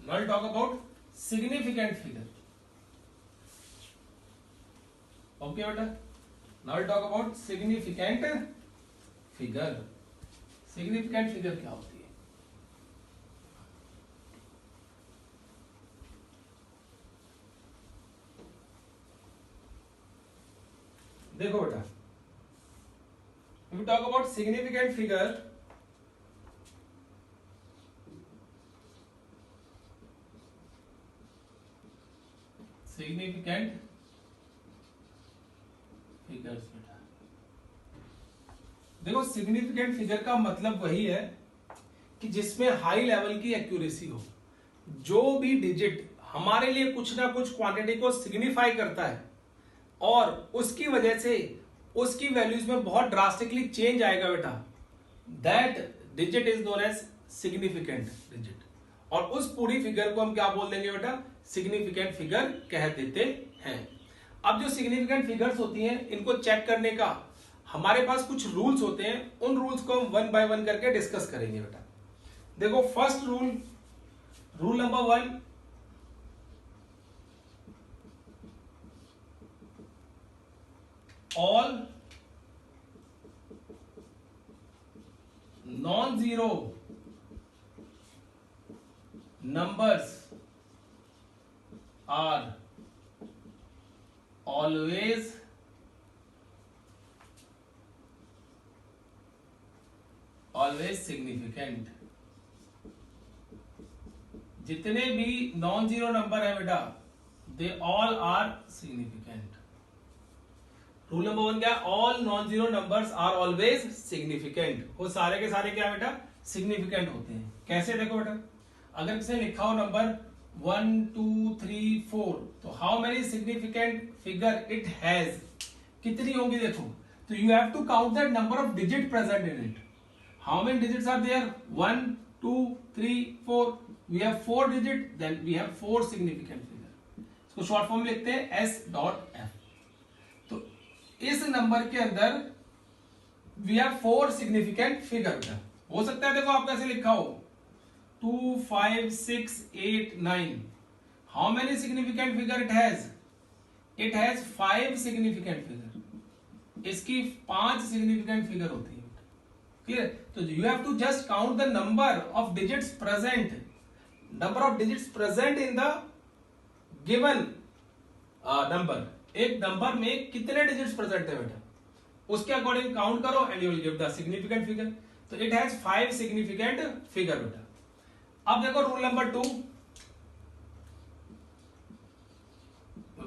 Now talk about significant figure. Okay बेटा, now talk about significant figure. Significant figure क्या होती है? देखो बेटा, we talk about significant figure, significant figures बेटा। देखो सिग्निफिकेंट फिगर का मतलब वही है कि जिसमें हाई लेवल की एक्यूरेसी हो, जो भी डिजिट हमारे लिए कुछ ना कुछ क्वांटिटी को सिग्निफाई करता है और उसकी वजह से उसकी वैल्यूज में बहुत ड्रास्टिकली चेंज आएगा बेटा, that digit is known as significant digit. और उस पूरी फिगर को हम क्या बोल देंगे बेटा, सिग्निफिकेंट फिगर कह देते हैं। अब जो सिग्निफिकेंट फिगर्स होती हैं, इनको चेक करने का हमारे पास कुछ रूल्स होते हैं, उन रूल्स को हम वन बाय वन करके डिस्कस करेंगे बेटा। देखो first rule, rule number 1, all non-zero numbers are always significant। जितने भी नॉन जीरो नंबर है बेटा, they all are significant. Rule number 1 क्या है, all non zero numbers are always significant. वो सारे के सारे क्या बेटा, सिग्निफिकेंट होते हैं। कैसे? देखो बेटा, अगर किसी ने लिखा हो नंबर 1 2 3 4, तो how many significant figure it has, कितनी होंगी देखो। तो you have to count that number of digit present in it. How many digits are there, 1 2 3 4, we have 4 digit, then we have 4 significant figure. इसको short form में लिखते हैं S.F। इस number के अंदर वी हैव 4 सिग्निफिकेंट फिगर। हो सकता है देखो आपका ऐसे लिखा हो 2 5 6 8 9, how many significant figure it has, it has 5 significant figure. इसकी 5 सिग्निफिकेंट फिगर होती है। क्लियर? तो you have to just count the number of digits present, number of digits present in the given number. एक number में कितने digits present है बेटा, उसके अकॉर्डिंग काउंट करो and you will give the significant figure. तो it has 5 significant figure बेटा। अब देखो रूल नंबर 2,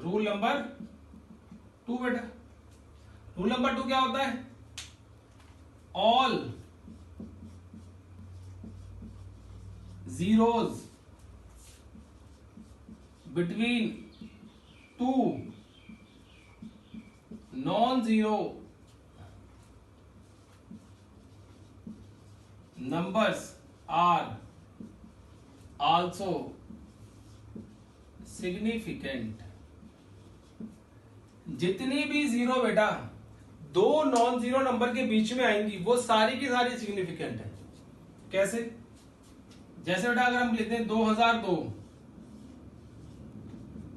रूल नंबर 2 बेटा, रूल नंबर 2 क्या होता है, all zeros between two non-zero numbers are also significant, जितनी भी जीरो बेटा दो नॉन जीरो नंबर के बीच में आएंगी वो सारी की सारी सिग्निफिकेंट है। कैसे? जैसे बेटा अगर हम लिखते हैं 2002,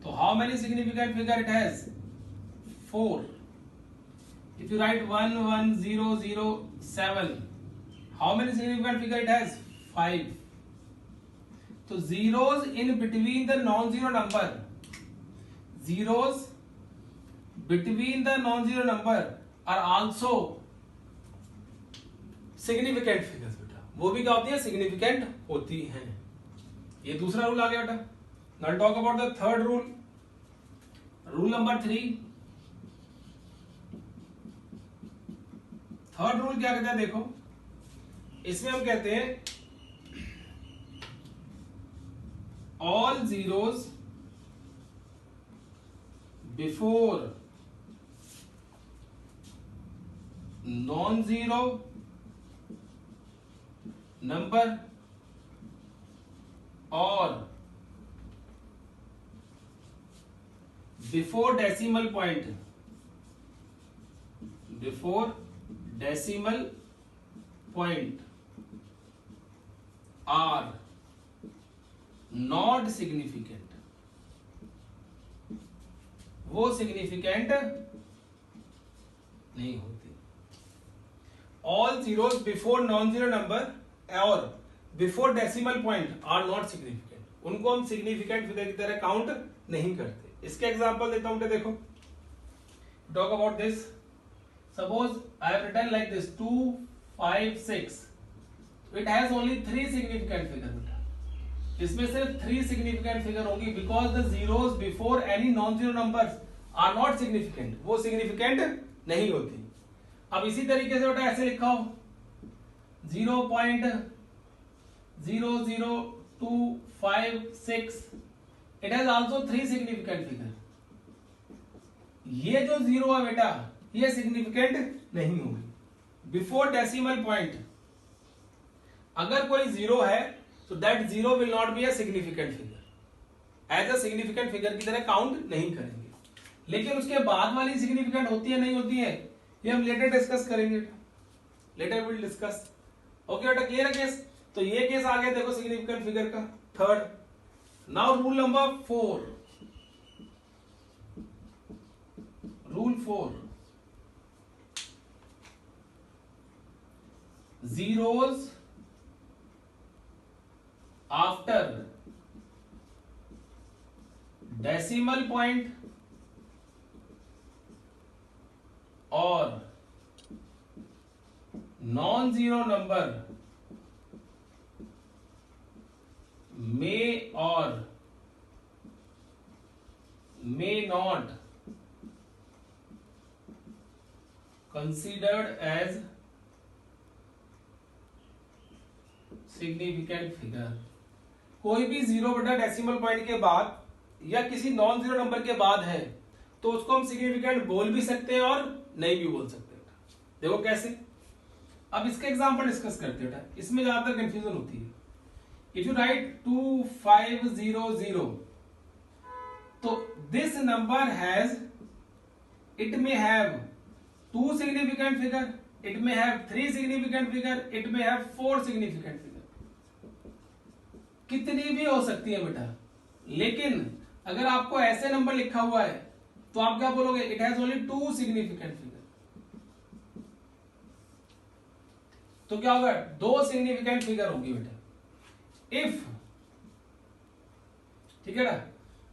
तो how many significant figure it has? 4. If you write 11007, how many significant figure it has? 5. So zeros in between the non-zero number, zeros between the non-zero number are also significant figures बेटा, वो भी क्या होती है? significant होती हैं। ये दूसरा रूल आ गया बेटा। Now talk about the third rule. Rule number 3. Third rule क्या कहता है? देखो इसमें हम कहते हैं all zeros before non zero number और before decimal point, before decimal point are not significant, वो सिग्निफिकेंट नहीं होती। All zeros before non zero number और before decimal point are not significant, उनको हम सिग्निफिकेंट फिगर की तरह काउंट नहीं करते। इसके एग्जांपल देता हूं। देखो talk about this. Suppose I have written like this 2, 5, 6. It has only 3 significant figure बेटा। इसमें सिर्फ 3 significant figure होगी because the zeros before any non-zero numbers are not significant, वो significant नहीं होती। अब इसी तरीके से बेटा ऐसे लिखा हो 0.00256, it has also 3 significant figure। ये जो जीरो है बेटा ये सिग्निफिकेंट नहीं होगी। बिफोर डेसिमल पॉइंट अगर कोई जीरो है तो that zero will not be a significant figure, as a significant figure की तरह काउंट नहीं करेंगे। लेकिन उसके बाद वाली सिग्निफिकेंट होती है नहीं होती है ये हम लेटर डिस्कस करेंगे, लेटर विल डिस्कस। ओके बेटा, क्लियर है केस? तो ये केस आ गया देखो सिग्निफिकेंट फिगर का third. Now rule number 4, rule 4, zeros after decimal point or non-zero number may or may not considered as significant figure. कोई भी जीरो बटा डेसिमल पॉइंट के बाद या किसी नॉन जीरो नंबर के बाद है तो उसको हम सिग्निफिकेंट बोल भी सकते हैं और नहीं भी बोल सकते। देखो कैसे, अब इसके एग्जांपल डिस्कस करते हैं। इसमें ज्यादातर कंफ्यूजन होती है। इफ यू राइट 2500 तो this number has, it may have 2 significant figure, it may have 3 significant figure, it may have 4 significant figure, कितनी भी हो सकती है बेटा। लेकिन अगर आपको ऐसे नंबर लिखा हुआ है तो आप क्या बोलोगे? It has only 2 significant figure. तो क्या होगा? 2 सिग्निफिकेंट फिगर होगी बेटा। इफ, ठीक है ना,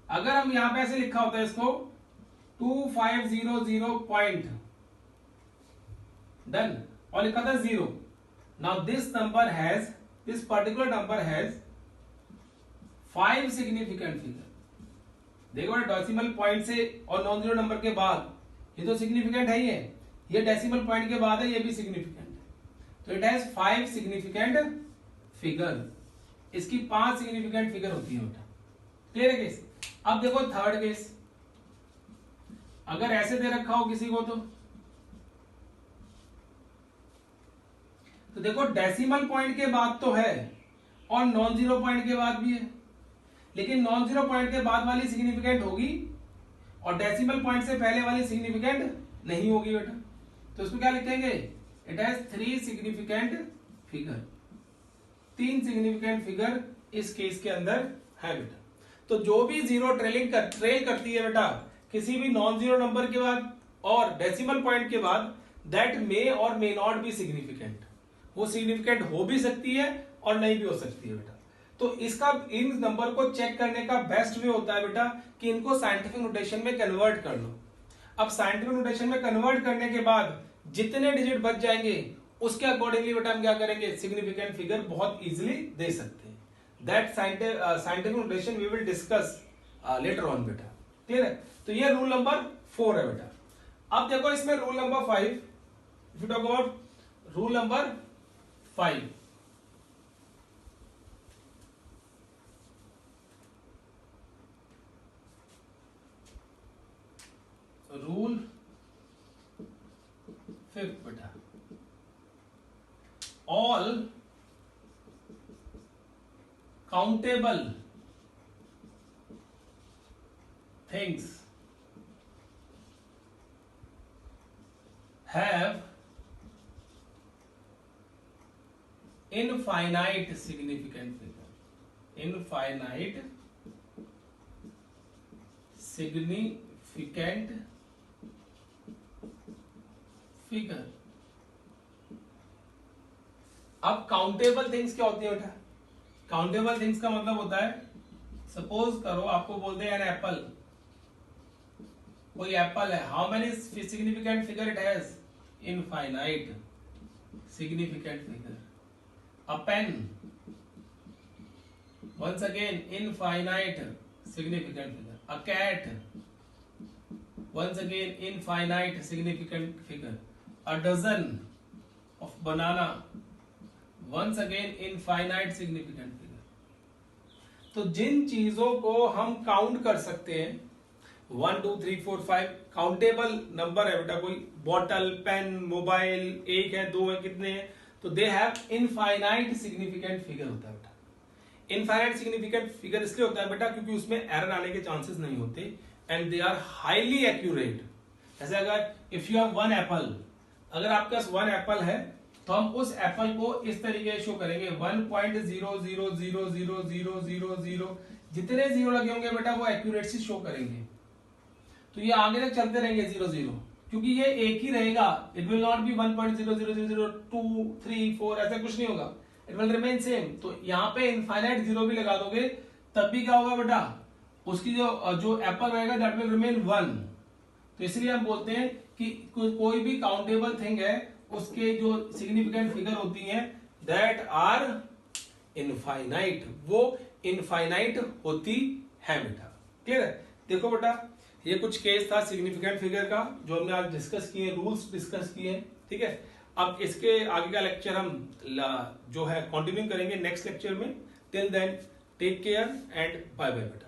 अगर हम यहां पे ऐसे लिखा होता है इसको 2500 पॉइंट डन और लिखा था 0। Now this number has, this particular number has 5 significant figure. देखो डेसिमल पॉइंट से और नॉन जीरो नंबर के बाद ये तो सिग्निफिकेंट है ही है, ये डेसिमल पॉइंट के बाद है ये भी सिग्निफिकेंट है। तो इट हैज 5 सिग्निफिकेंट फिगर। इसकी 5 सिग्निफिकेंट फिगर होती है बेटा। क्लियर है केस? अब देखो थर्ड केस, अगर ऐसे दे रखा हो किसी को तो देखो डेसिमल पॉइंट के बाद तो है और नॉन जीरो पॉइंट के बाद भी है, लेकिन नॉन जीरो पॉइंट के बाद वाली सिग्निफिकेंट होगी और डेसिमल पॉइंट से पहले वाली सिग्निफिकेंट नहीं होगी बेटा। तो इसको क्या लिखेंगे, it has 3 significant figure, 3 significant figure इस केस के अंदर है बेटा। तो जो भी जीरो ट्रेल करती है बेटा किसी भी नॉन जीरो नंबर के बाद और डेसिमल पॉइंट के बाद, दैट मे और मे नॉट बी सिग्निफिकेंट, वो सिग्निफिकेंट हो भी सकती है और नहीं भी हो सकती है बेटा। तो इसका इन नंबर को चेक करने का बेस्ट वे होता है बेटा कि इनको साइंटिफिक नोटेशन में कन्वर्ट कर लो। अब साइंटिफिक नोटेशन में कन्वर्ट करने के बाद जितने डिजिट बच जाएंगे उसके अकॉर्डिंगली बेटा हम क्या करेंगे, सिग्निफिकेंट फिगर बहुत इजीली दे सकते हैं। That scientific notation we will discuss later on बेटा, क्लियर है। तो ये रूल नंबर 4 है बेटा। अब देखो इसमें rule number 5, if you talk about rule number 5, rule 5 बेटा, all countable things have infinite significant figure, infinite significant figure। अब काउंटेबल थिंग्स क्या होती है बेटा, काउंटेबल थिंग्स का मतलब होता है, सपोज करो आपको बोलते हैं एन एप्पल, कोई एप्पल है, how many significant figure it has, infinite significant figure. A pen, once again infinite significant figure। a cat, once again infinite significant figure। a dozen of banana, once again infinite significant figure। तो जिन चीजों को हम count कर सकते हैं 1 2 3 4 5 countable number है बेटा, कोई बॉटल, पेन, मोबाइल, एक है, दो है, कितने हैं, तो they have infinite significant figure होता है बेटा। इनफाइनाइट सिग्निफिकेंट फिगर इसलिए होता है बेटा क्योंकि उसमें एरर आने के चांसेस नहीं होते and they are highly accurate. जैसे अगर इफ यू हैव 1 एप्पल, अगर आपके पास 1 एप्पल है तो हम उस एप्पल को इस तरीके से शो करेंगे 1.0000000, जितने जीरो लगे होंगे बेटा वो एक्यूरेट से शो करेंगे। तो ये आगे तक चलते रहेंगे 0 0, क्योंकि ये एक ही रहेगा, इट विल नॉट बी 1.00002 3 4, ऐसा कुछ नहीं होगा, इट विल रिमेन सेम। तो यहाँ पे इनफाइनाइट जीरो भी लगा दोगे तब भी क्या होगा बेटा, उसकी जो एप्पल रहेगा दैट विल रिमेन 1। तो इसलिए हम बोलते हैं कि कोई भी काउंटेबल थिंग है उसके जो सिग्निफिकेंट फिगर होती हैं दैट आर इनफाइनाइट, वो इनफाइनाइट होती है बेटा, क्लियर है। देखो बेटा ये कुछ केस था सिग्निफिकेंट फिगर का जो हमने आज डिस्कस किए, रूल्स डिस्कस किए, ठीक है। अब इसके आगे का लेक्चर हम जो है कंटिन्यू करेंगे नेक्स्ट लेक्चर में। Till then take care and bye bye बेटा।